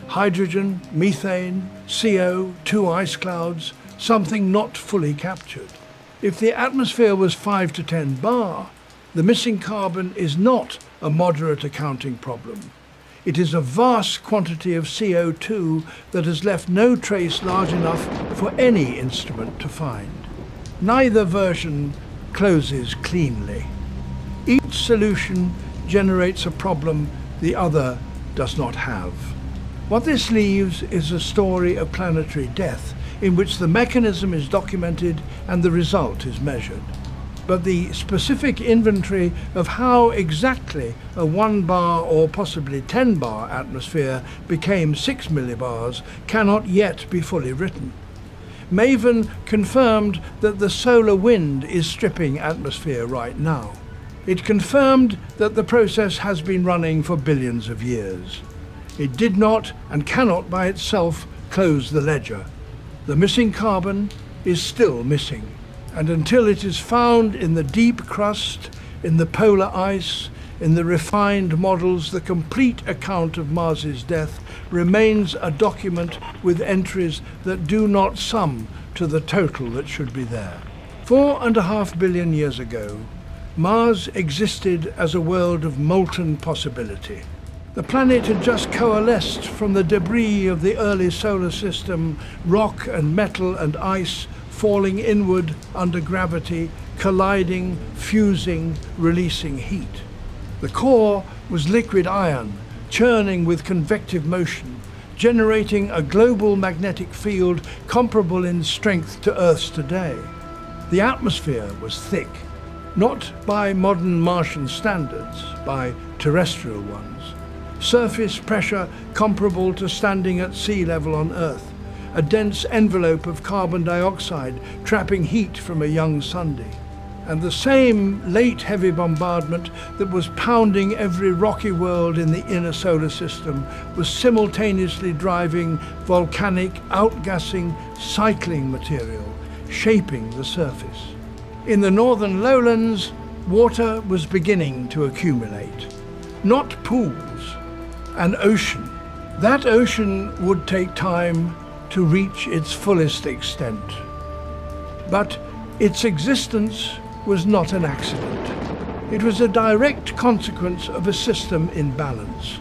Hydrogen, methane, CO, 2 ice clouds, something not fully captured. If the atmosphere was 5 to 10 bar, the missing carbon is not a moderate accounting problem. It is a vast quantity of CO2 that has left no trace large enough for any instrument to find. Neither version closes cleanly. Each solution generates a problem the other does not have. What this leaves is a story of planetary death, in which the mechanism is documented and the result is measured. But the specific inventory of how exactly a 1 bar or possibly 10 bar atmosphere became 6 millibars cannot yet be fully written. Maven confirmed that the solar wind is stripping atmosphere right now. It confirmed that the process has been running for billions of years. It did not and cannot by itself close the ledger. The missing carbon is still missing, and until it is found in the deep crust, in the polar ice, in the refined models, the complete account of Mars's death remains a document with entries that do not sum to the total that should be there. 4.5 billion years ago, Mars existed as a world of molten possibility. The planet had just coalesced from the debris of the early solar system, rock and metal and ice falling inward under gravity, colliding, fusing, releasing heat. The core was liquid iron, churning with convective motion, generating a global magnetic field comparable in strength to Earth's today. The atmosphere was thick, not by modern Martian standards, by terrestrial ones. Surface pressure comparable to standing at sea level on Earth, a dense envelope of carbon dioxide trapping heat from a young Sunday. And the same late heavy bombardment that was pounding every rocky world in the inner solar system was simultaneously driving volcanic, outgassing, cycling material, shaping the surface. In the northern lowlands, water was beginning to accumulate. Not pools, an ocean. That ocean would take time to reach its fullest extent. But its existence was not an accident. It was a direct consequence of a system in balance.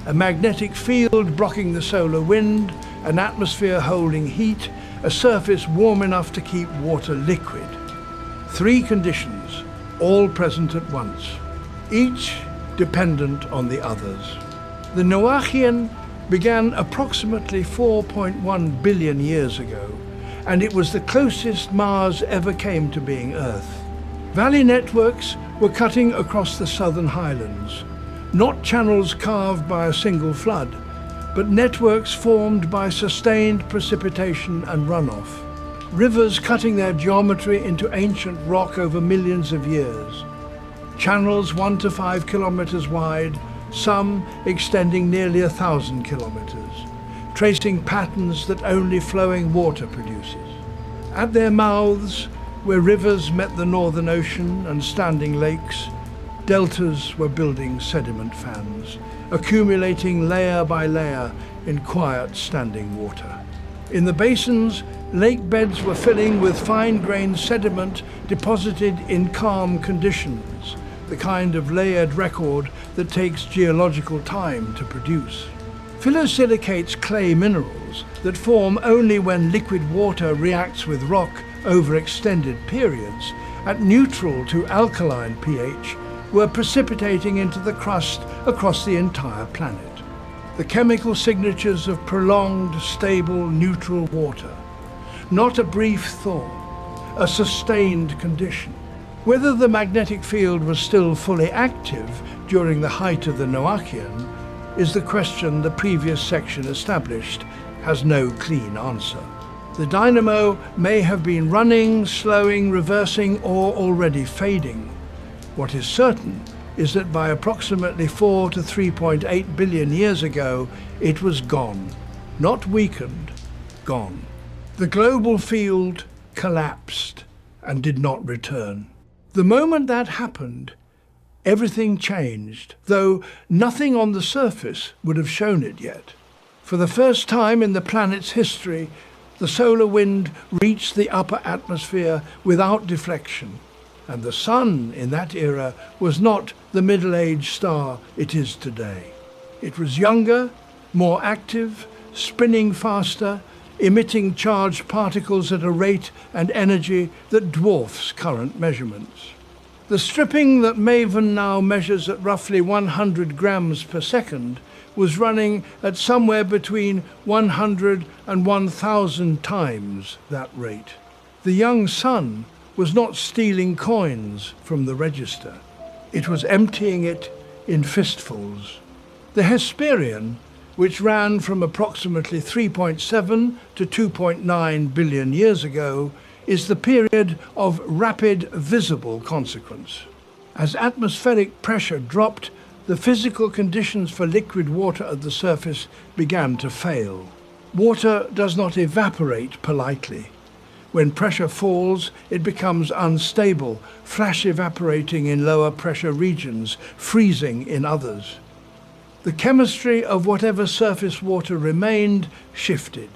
A magnetic field blocking the solar wind, an atmosphere holding heat, a surface warm enough to keep water liquid. 3 conditions, all present at once, each dependent on the others. The Noachian began approximately 4.1 billion years ago, and it was the closest Mars ever came to being Earth. Valley networks were cutting across the southern highlands, not channels carved by a single flood, but networks formed by sustained precipitation and runoff. Rivers cutting their geometry into ancient rock over millions of years. Channels 1 to 5 kilometers wide, some extending nearly 1,000 kilometers, tracing patterns that only flowing water produces. At their mouths, where rivers met the Northern Ocean and standing lakes, deltas were building sediment fans, accumulating layer by layer in quiet standing water. In the basins, lake beds were filling with fine-grained sediment deposited in calm conditions, the kind of layered record that takes geological time to produce. Phyllosilicates clay minerals that form only when liquid water reacts with rock over extended periods at neutral to alkaline pH were precipitating into the crust across the entire planet. The chemical signatures of prolonged, stable, neutral water. Not a brief thaw, a sustained condition. Whether the magnetic field was still fully active during the height of the Noachian is the question the previous section established has no clean answer. The dynamo may have been running, slowing, reversing, or already fading. What is certain is that by approximately 4 to 3.8 billion years ago, it was gone. Not weakened, gone. The global field collapsed and did not return. The moment that happened, everything changed, though nothing on the surface would have shown it yet. For the first time in the planet's history, the solar wind reached the upper atmosphere without deflection, and the sun in that era was not the middle-aged star it is today. It was younger, more active, spinning faster, emitting charged particles at a rate and energy that dwarfs current measurements. The stripping that MAVEN now measures at roughly 100 grams per second was running at somewhere between 100 and 1,000 times that rate. The young sun was not stealing coins from the register. It was emptying it in fistfuls. The Hesperian, which ran from approximately 3.7 to 2.9 billion years ago, is the period of rapid visible consequence. As atmospheric pressure dropped, the physical conditions for liquid water at the surface began to fail. Water does not evaporate politely. When pressure falls, it becomes unstable, flash evaporating in lower pressure regions, freezing in others. The chemistry of whatever surface water remained shifted.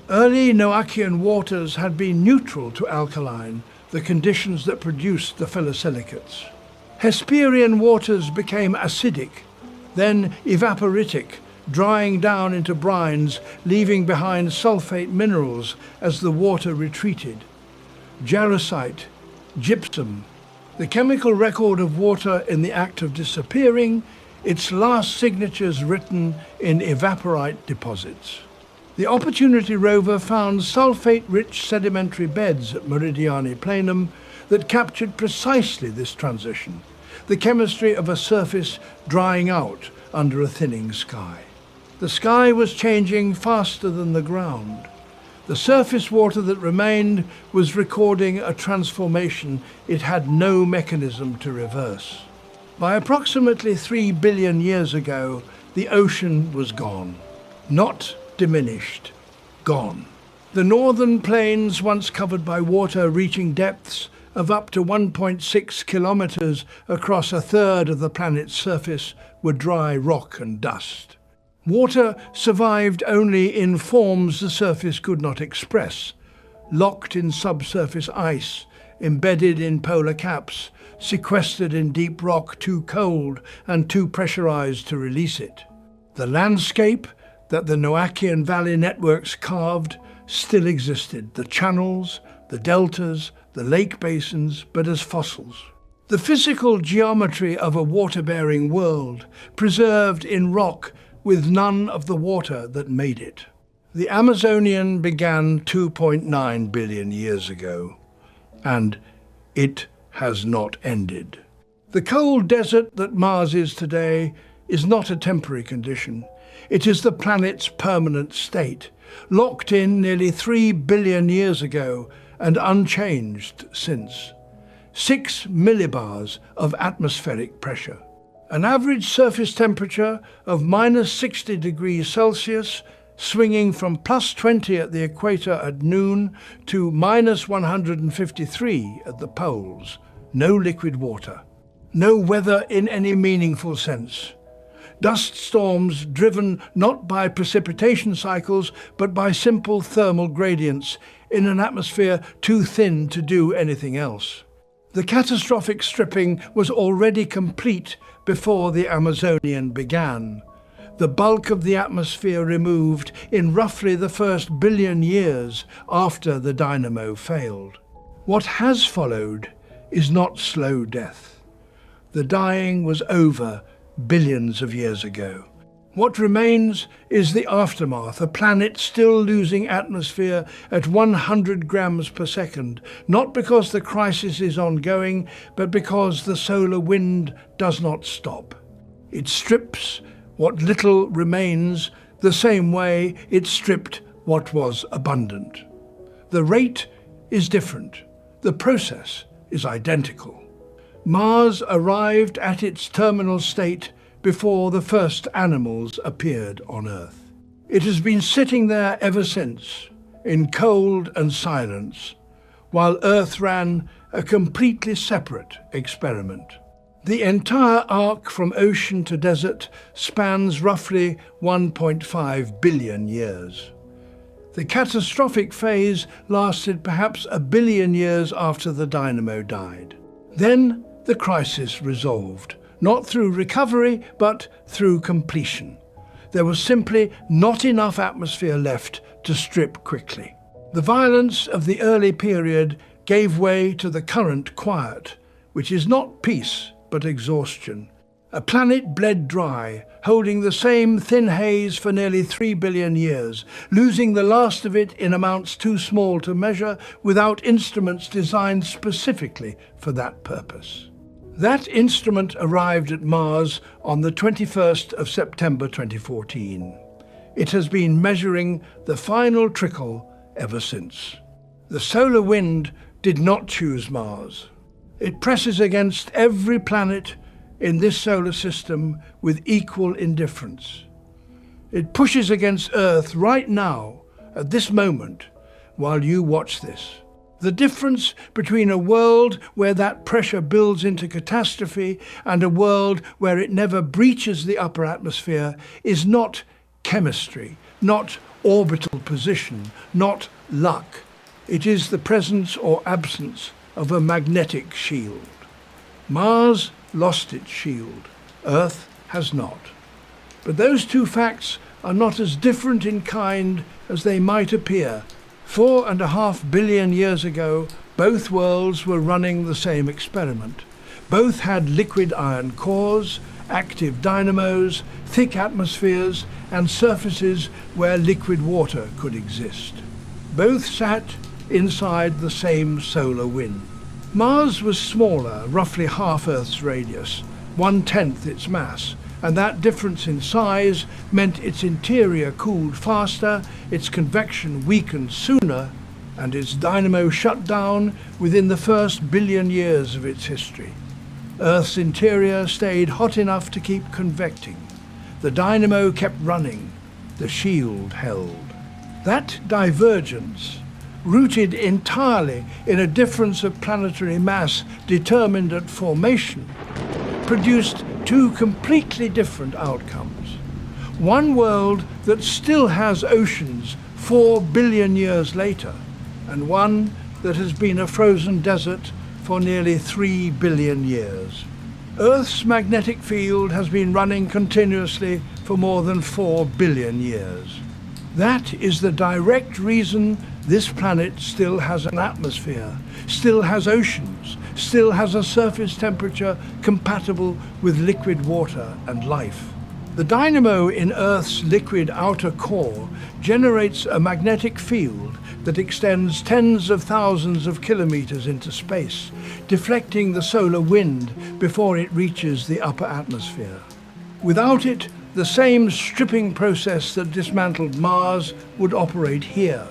Early Noachian waters had been neutral to alkaline, the conditions that produced the phyllosilicates. Hesperian waters became acidic, then evaporitic, drying down into brines, leaving behind sulfate minerals as the water retreated. Jarosite, gypsum, the chemical record of water in the act of disappearing, its last signatures written in evaporite deposits. The Opportunity rover found sulfate-rich sedimentary beds at Meridiani Planum that captured precisely this transition, the chemistry of a surface drying out under a thinning sky. The sky was changing faster than the ground. The surface water that remained was recording a transformation it had no mechanism to reverse. By approximately 3 billion years ago, the ocean was gone. Not diminished, gone. The northern plains, once covered by water reaching depths of up to 1.6 kilometers across a third of the planet's surface, were dry rock and dust. Water survived only in forms the surface could not express, locked in subsurface ice, embedded in polar caps, sequestered in deep rock too cold and too pressurized to release it. The landscape that the Noachian Valley networks carved still existed, the channels, the deltas, the lake basins, but as fossils. The physical geometry of a water-bearing world, preserved in rock with none of the water that made it. The Amazonian began 2.9 billion years ago, and it has not ended. The cold desert that Mars is today is not a temporary condition. It is the planet's permanent state, locked in nearly 3 billion years ago and unchanged since. 6 millibars of atmospheric pressure. An average surface temperature of minus 60 degrees Celsius, swinging from plus 20 at the equator at noon to minus 153 at the poles. No liquid water. No weather in any meaningful sense. Dust storms driven not by precipitation cycles, but by simple thermal gradients in an atmosphere too thin to do anything else. The catastrophic stripping was already complete before the Amazonian began. The bulk of the atmosphere removed in roughly the first billion years after the dynamo failed. What has followed is not slow death. The dying was over billions of years ago. What remains is the aftermath, a planet still losing atmosphere at 100 grams per second, not because the crisis is ongoing, but because the solar wind does not stop. It strips what little remains the same way it stripped what was abundant. The rate is different. The process is identical. Mars arrived at its terminal state before the first animals appeared on Earth. It has been sitting there ever since, in cold and silence, while Earth ran a completely separate experiment. The entire arc from ocean to desert spans roughly 1.5 billion years. The catastrophic phase lasted perhaps 1 billion years after the dynamo died. Then the crisis resolved, not through recovery, but through completion. There was simply not enough atmosphere left to strip quickly. The violence of the early period gave way to the current quiet, which is not peace, but exhaustion. A planet bled dry, holding the same thin haze for nearly 3 billion years, losing the last of it in amounts too small to measure, without instruments designed specifically for that purpose. That instrument arrived at Mars on the 21st of September 2014. It has been measuring the final trickle ever since. The solar wind did not choose Mars. It presses against every planet in this solar system with equal indifference. It pushes against Earth right now, at this moment, while you watch this. The difference between a world where that pressure builds into catastrophe and a world where it never breaches the upper atmosphere is not chemistry, not orbital position, not luck. It is the presence or absence of a magnetic shield. Mars lost its shield. Earth has not. But those two facts are not as different in kind as they might appear. 4.5 billion years ago, both worlds were running the same experiment. Both had liquid iron cores, active dynamos, thick atmospheres, and surfaces where liquid water could exist. Both sat inside the same solar wind. Mars was smaller, roughly half Earth's radius, 1/10 its mass, and that difference in size meant its interior cooled faster, its convection weakened sooner, and its dynamo shut down within the first billion years of its history. Earth's interior stayed hot enough to keep convecting. The dynamo kept running. The shield held. That divergence, rooted entirely in a difference of planetary mass determined at formation, produced two completely different outcomes. One world that still has oceans 4 billion years later, and one that has been a frozen desert for nearly 3 billion years. Earth's magnetic field has been running continuously for more than 4 billion years. That is the direct reason this planet still has an atmosphere, still has oceans, still has a surface temperature compatible with liquid water and life. The dynamo in Earth's liquid outer core generates a magnetic field that extends tens of thousands of kilometers into space, deflecting the solar wind before it reaches the upper atmosphere. Without it, the same stripping process that dismantled Mars would operate here.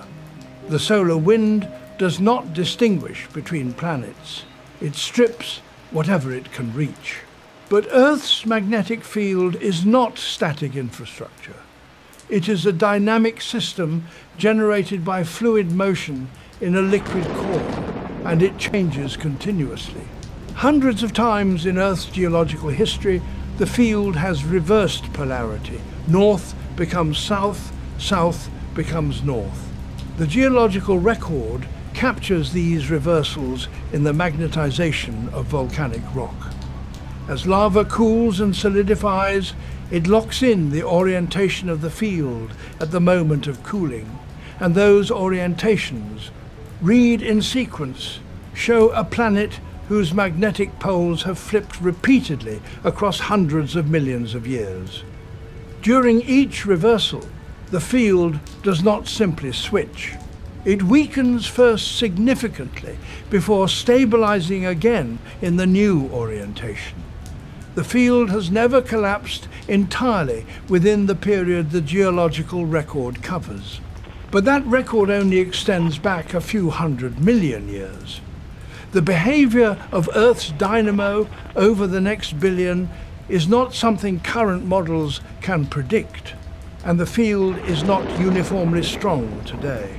The solar wind does not distinguish between planets. It strips whatever it can reach. But Earth's magnetic field is not static infrastructure. It is a dynamic system generated by fluid motion in a liquid core, and it changes continuously. Hundreds of times in Earth's geological history, the field has reversed polarity. North becomes south, south becomes north. The geological record captures these reversals in the magnetization of volcanic rock. As lava cools and solidifies, it locks in the orientation of the field at the moment of cooling, and those orientations, read in sequence, show a planet whose magnetic poles have flipped repeatedly across hundreds of millions of years. During each reversal, the field does not simply switch. It weakens first significantly before stabilizing again in the new orientation. The field has never collapsed entirely within the period the geological record covers. But that record only extends back a few 100 million years. The behavior of Earth's dynamo over the next billion is not something current models can predict, and the field is not uniformly strong today.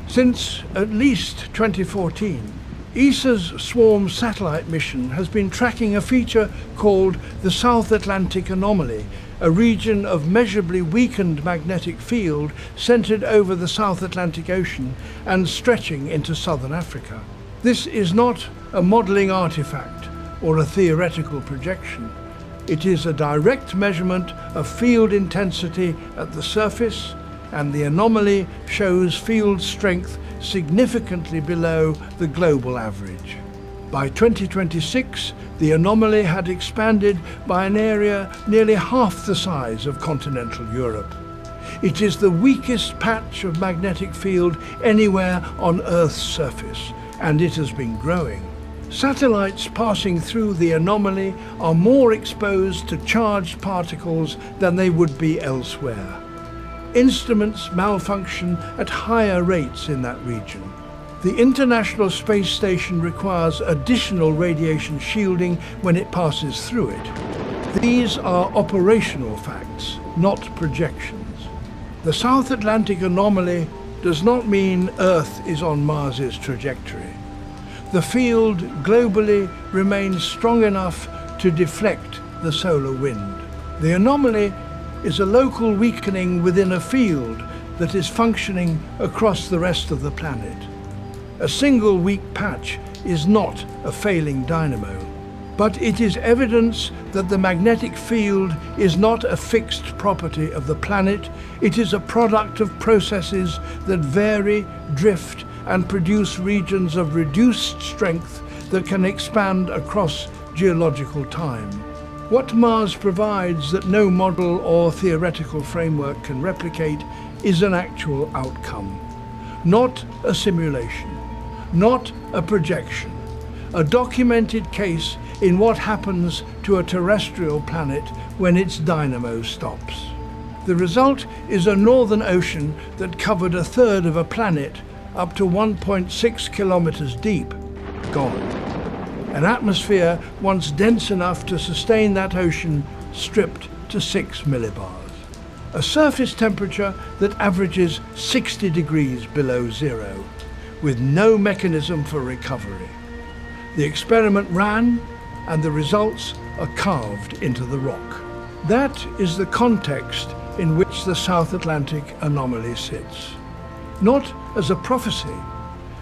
Since at least 2014, ESA's Swarm satellite mission has been tracking a feature called the South Atlantic Anomaly, a region of measurably weakened magnetic field centered over the South Atlantic Ocean and stretching into southern Africa. This is not a modeling artifact or a theoretical projection. It is a direct measurement of field intensity at the surface, and the anomaly shows field strength significantly below the global average. By 2026, the anomaly had expanded by an area nearly half the size of continental Europe. It is the weakest patch of magnetic field anywhere on Earth's surface, and it has been growing. Satellites passing through the anomaly are more exposed to charged particles than they would be elsewhere. Instruments malfunction at higher rates in that region. The International Space Station requires additional radiation shielding when it passes through it. These are operational facts, not projections. The South Atlantic Anomaly does not mean Earth is on Mars's trajectory. The field globally remains strong enough to deflect the solar wind. The anomaly is a local weakening within a field that is functioning across the rest of the planet. A single weak patch is not a failing dynamo, but it is evidence that the magnetic field is not a fixed property of the planet. It is a product of processes that vary, drift, and produce regions of reduced strength that can expand across geological time. What Mars provides that no model or theoretical framework can replicate is an actual outcome, not a simulation, not a projection, a documented case in what happens to a terrestrial planet when its dynamo stops. The result is a northern ocean that covered a third of a planet up to 1.6 kilometers deep, gone. An atmosphere once dense enough to sustain that ocean stripped to 6 millibars. A surface temperature that averages 60 degrees below zero, with no mechanism for recovery. The experiment ran, and the results are carved into the rock. That is the context in which the South Atlantic Anomaly sits. Not as a prophecy,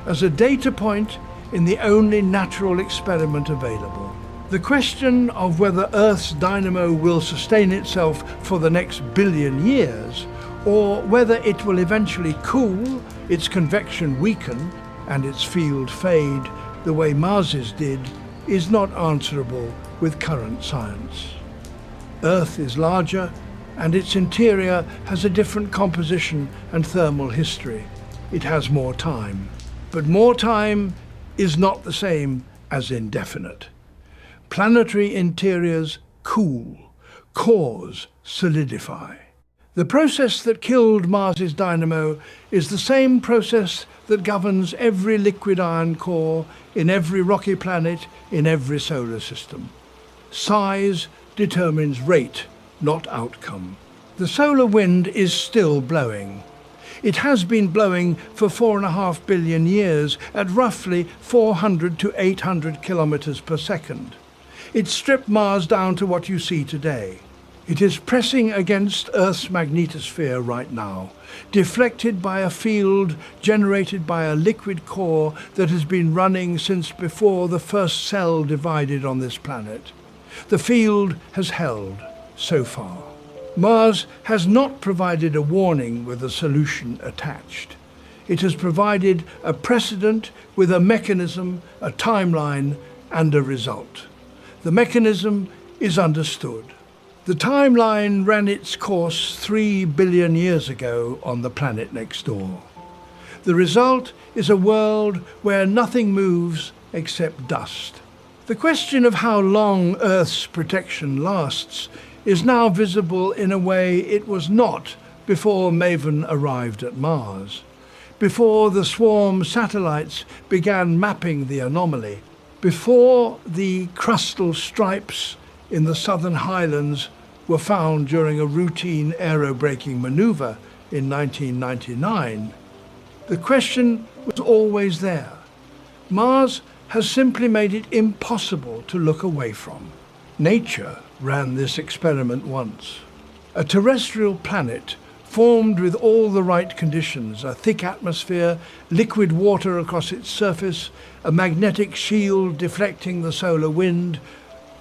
as a data point in the only natural experiment available. The question of whether Earth's dynamo will sustain itself for the next billion years, or whether it will eventually cool, its convection weaken, and its field fade the way Mars's did, is not answerable with current science. Earth is larger, and its interior has a different composition and thermal history. It has more time. But more time is not the same as indefinite. Planetary interiors cool, cores solidify. The process that killed Mars's dynamo is the same process that governs every liquid iron core in every rocky planet in every solar system. Size determines rate, not outcome. The solar wind is still blowing. It has been blowing for 4.5 billion years at roughly 400 to 800 kilometers per second. It stripped Mars down to what you see today. It is pressing against Earth's magnetosphere right now, deflected by a field generated by a liquid core that has been running since before the first cell divided on this planet. The field has held so far. Mars has not provided a warning with a solution attached. It has provided a precedent with a mechanism, a timeline, and a result. The mechanism is understood. The timeline ran its course 3 billion years ago on the planet next door. The result is a world where nothing moves except dust. The question of how long Earth's protection lasts is now visible in a way it was not before Maven arrived at Mars. before the swarm satellites began mapping the anomaly, before the crustal stripes in the southern highlands were found during a routine aerobraking maneuver in 1999. The question was always there. Mars has simply made it impossible to look away from. Nature ran this experiment once. A terrestrial planet formed with all the right conditions, a thick atmosphere, liquid water across its surface, a magnetic shield deflecting the solar wind,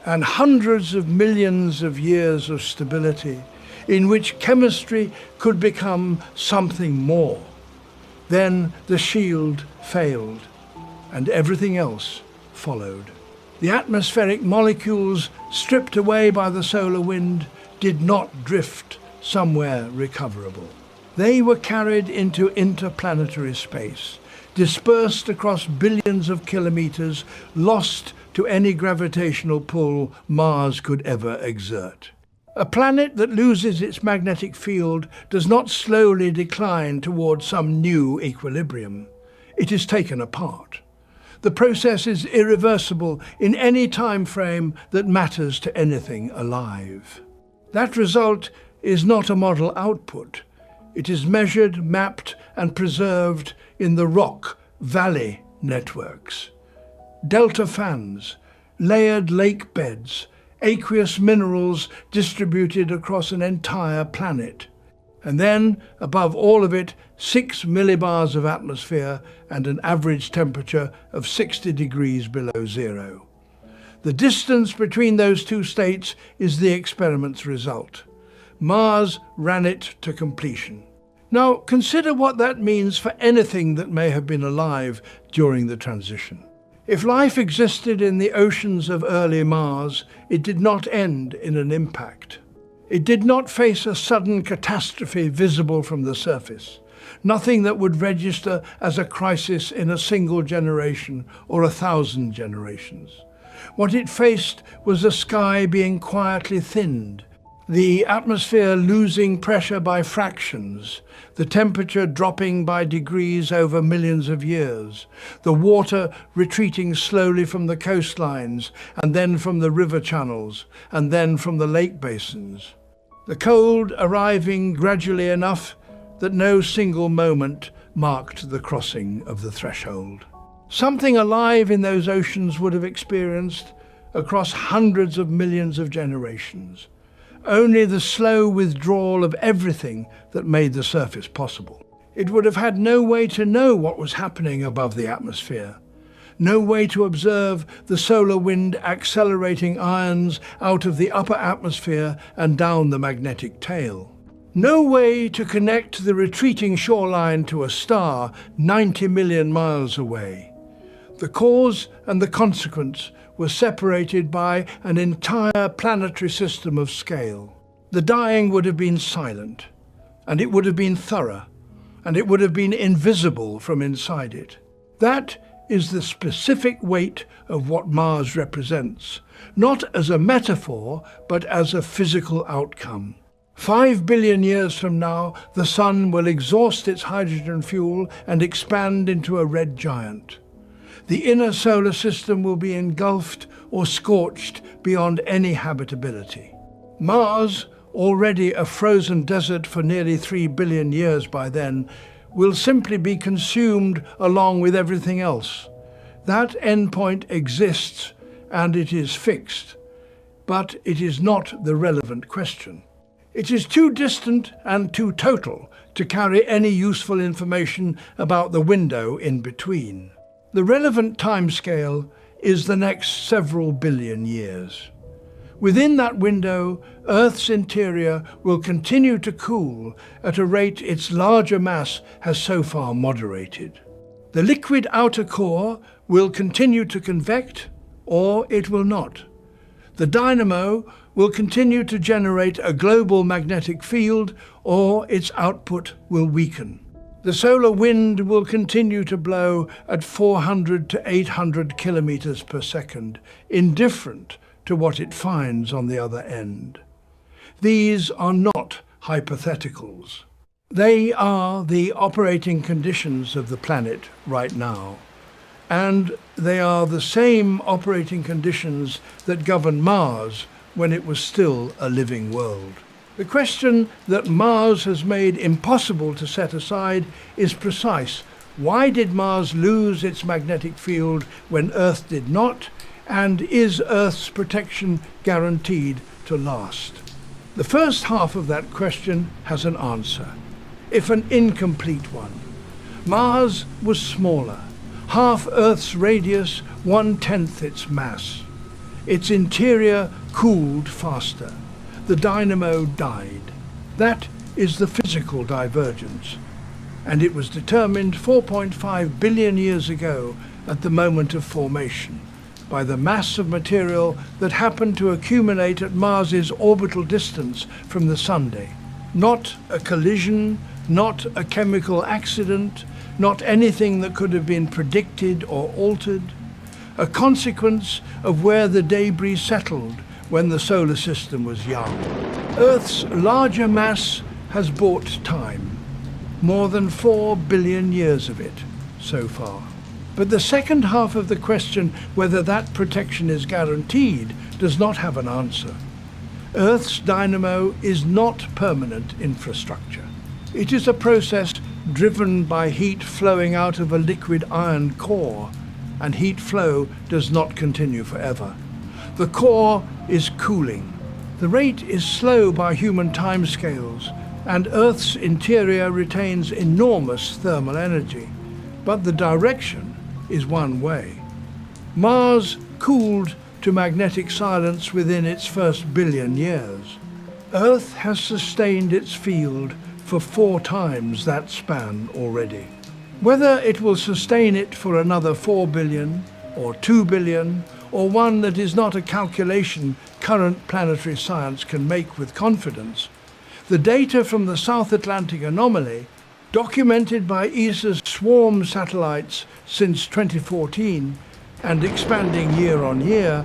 and hundreds of millions of years of stability in which chemistry could become something more. Then the shield failed, and everything else followed. The atmospheric molecules, stripped away by the solar wind, did not drift somewhere recoverable. They were carried into interplanetary space, dispersed across billions of kilometers, lost to any gravitational pull Mars could ever exert. A planet that loses its magnetic field does not slowly decline towards some new equilibrium. It is taken apart. The process is irreversible in any time frame that matters to anything alive. That result is not a model output. It is measured, mapped, and preserved in the rock-valley networks. Delta fans, layered lake beds, aqueous minerals distributed across an entire planet. And then, above all of it, 6 millibars of atmosphere and an average temperature of 60 degrees below zero. The distance between those two states is the experiment's result. Mars ran it to completion. Now, consider what that means for anything that may have been alive during the transition. If life existed in the oceans of early Mars, it did not end in an impact. It did not face a sudden catastrophe visible from the surface, nothing that would register as a crisis in a single generation or 1,000 generations. What it faced was the sky being quietly thinned, the atmosphere losing pressure by fractions, the temperature dropping by degrees over millions of years, the water retreating slowly from the coastlines, and then from the river channels, and then from the lake basins. The cold arriving gradually enough that no single moment marked the crossing of the threshold. Something alive in those oceans would have experienced, across hundreds of millions of generations, only the slow withdrawal of everything that made the surface possible. It would have had no way to know what was happening above the atmosphere, no way to observe the solar wind accelerating ions out of the upper atmosphere and down the magnetic tail. No way to connect the retreating shoreline to a star 90 million miles away. The cause and the consequence were separated by an entire planetary system of scale. The dying would have been silent, and it would have been thorough, and it would have been invisible from inside it. That is the specific weight of what Mars represents, not as a metaphor, but as a physical outcome. 5 billion years from now, the Sun will exhaust its hydrogen fuel and expand into a red giant. The inner solar system will be engulfed or scorched beyond any habitability. Mars, already a frozen desert for nearly 3 billion years by then, will simply be consumed along with everything else. That endpoint exists and it is fixed, but it is not the relevant question. It is too distant and too total to carry any useful information about the window in between. The relevant timescale is the next several billion years. Within that window, Earth's interior will continue to cool at a rate its larger mass has so far moderated. The liquid outer core will continue to convect, or it will not. The dynamo will continue to generate a global magnetic field, or its output will weaken. The solar wind will continue to blow at 400 to 800 kilometers per second, indifferent to what it finds on the other end. These are not hypotheticals. They are the operating conditions of the planet right now, and they are the same operating conditions that govern Mars when it was still a living world. The question that Mars has made impossible to set aside is precise. Why did Mars lose its magnetic field when Earth did not? And is Earth's protection guaranteed to last? The first half of that question has an answer, if an incomplete one. Mars was smaller, half Earth's radius, 1/10 its mass. Its interior cooled faster. The dynamo died. That is the physical divergence. And it was determined 4.5 billion years ago at the moment of formation by the mass of material that happened to accumulate at Mars's orbital distance from the Sunday. Not a collision, not a chemical accident, not anything that could have been predicted or altered. A consequence of where the debris settled when the solar system was young. Earth's larger mass has bought time, more than 4 billion years of it so far. But the second half of the question, whether that protection is guaranteed, does not have an answer. Earth's dynamo is not permanent infrastructure. It is a process driven by heat flowing out of a liquid iron core, and heat flow does not continue forever. The core is cooling. The rate is slow by human timescales, and Earth's interior retains enormous thermal energy, but the direction is one way. Mars cooled to magnetic silence within its first billion years. Earth has sustained its field for 4 times that span already. Whether it will sustain it for another 4 billion, or 2 billion, or one that is not a calculation current planetary science can make with confidence, the data from the South Atlantic anomaly, documented by ESA's swarm satellites since 2014 and expanding year on year,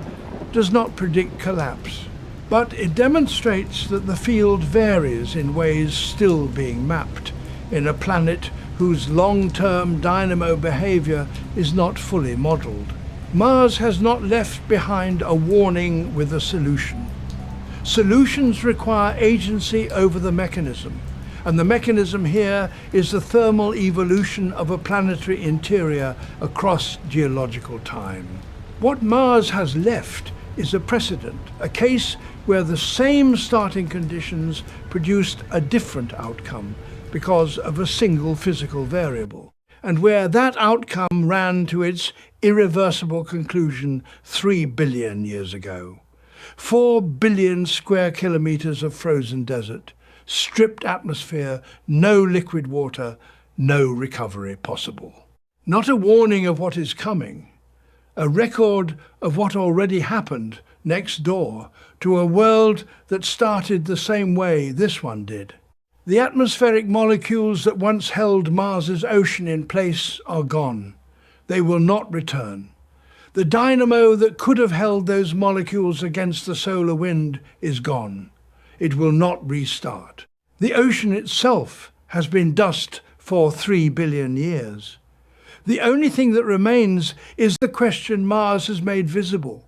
does not predict collapse. But it demonstrates that the field varies in ways still being mapped in a planet whose long-term dynamo behavior is not fully modeled. Mars has not left behind a warning with a solution. Solutions require agency over the mechanism, and the mechanism here is the thermal evolution of a planetary interior across geological time. What Mars has left is a precedent, a case where the same starting conditions produced a different outcome because of a single physical variable, and where that outcome ran to its irreversible conclusion 3 billion years ago. 4 billion square kilometers of frozen desert, stripped atmosphere, no liquid water, no recovery possible. Not a warning of what is coming, a record of what already happened next door to a world that started the same way this one did. The atmospheric molecules that once held Mars's ocean in place are gone. They will not return. The dynamo that could have held those molecules against the solar wind is gone. It will not restart. The ocean itself has been dust for 3 billion years. The only thing that remains is the question Mars has made visible.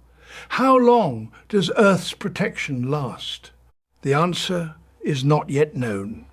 How long does Earth's protection last? The answer is not yet known.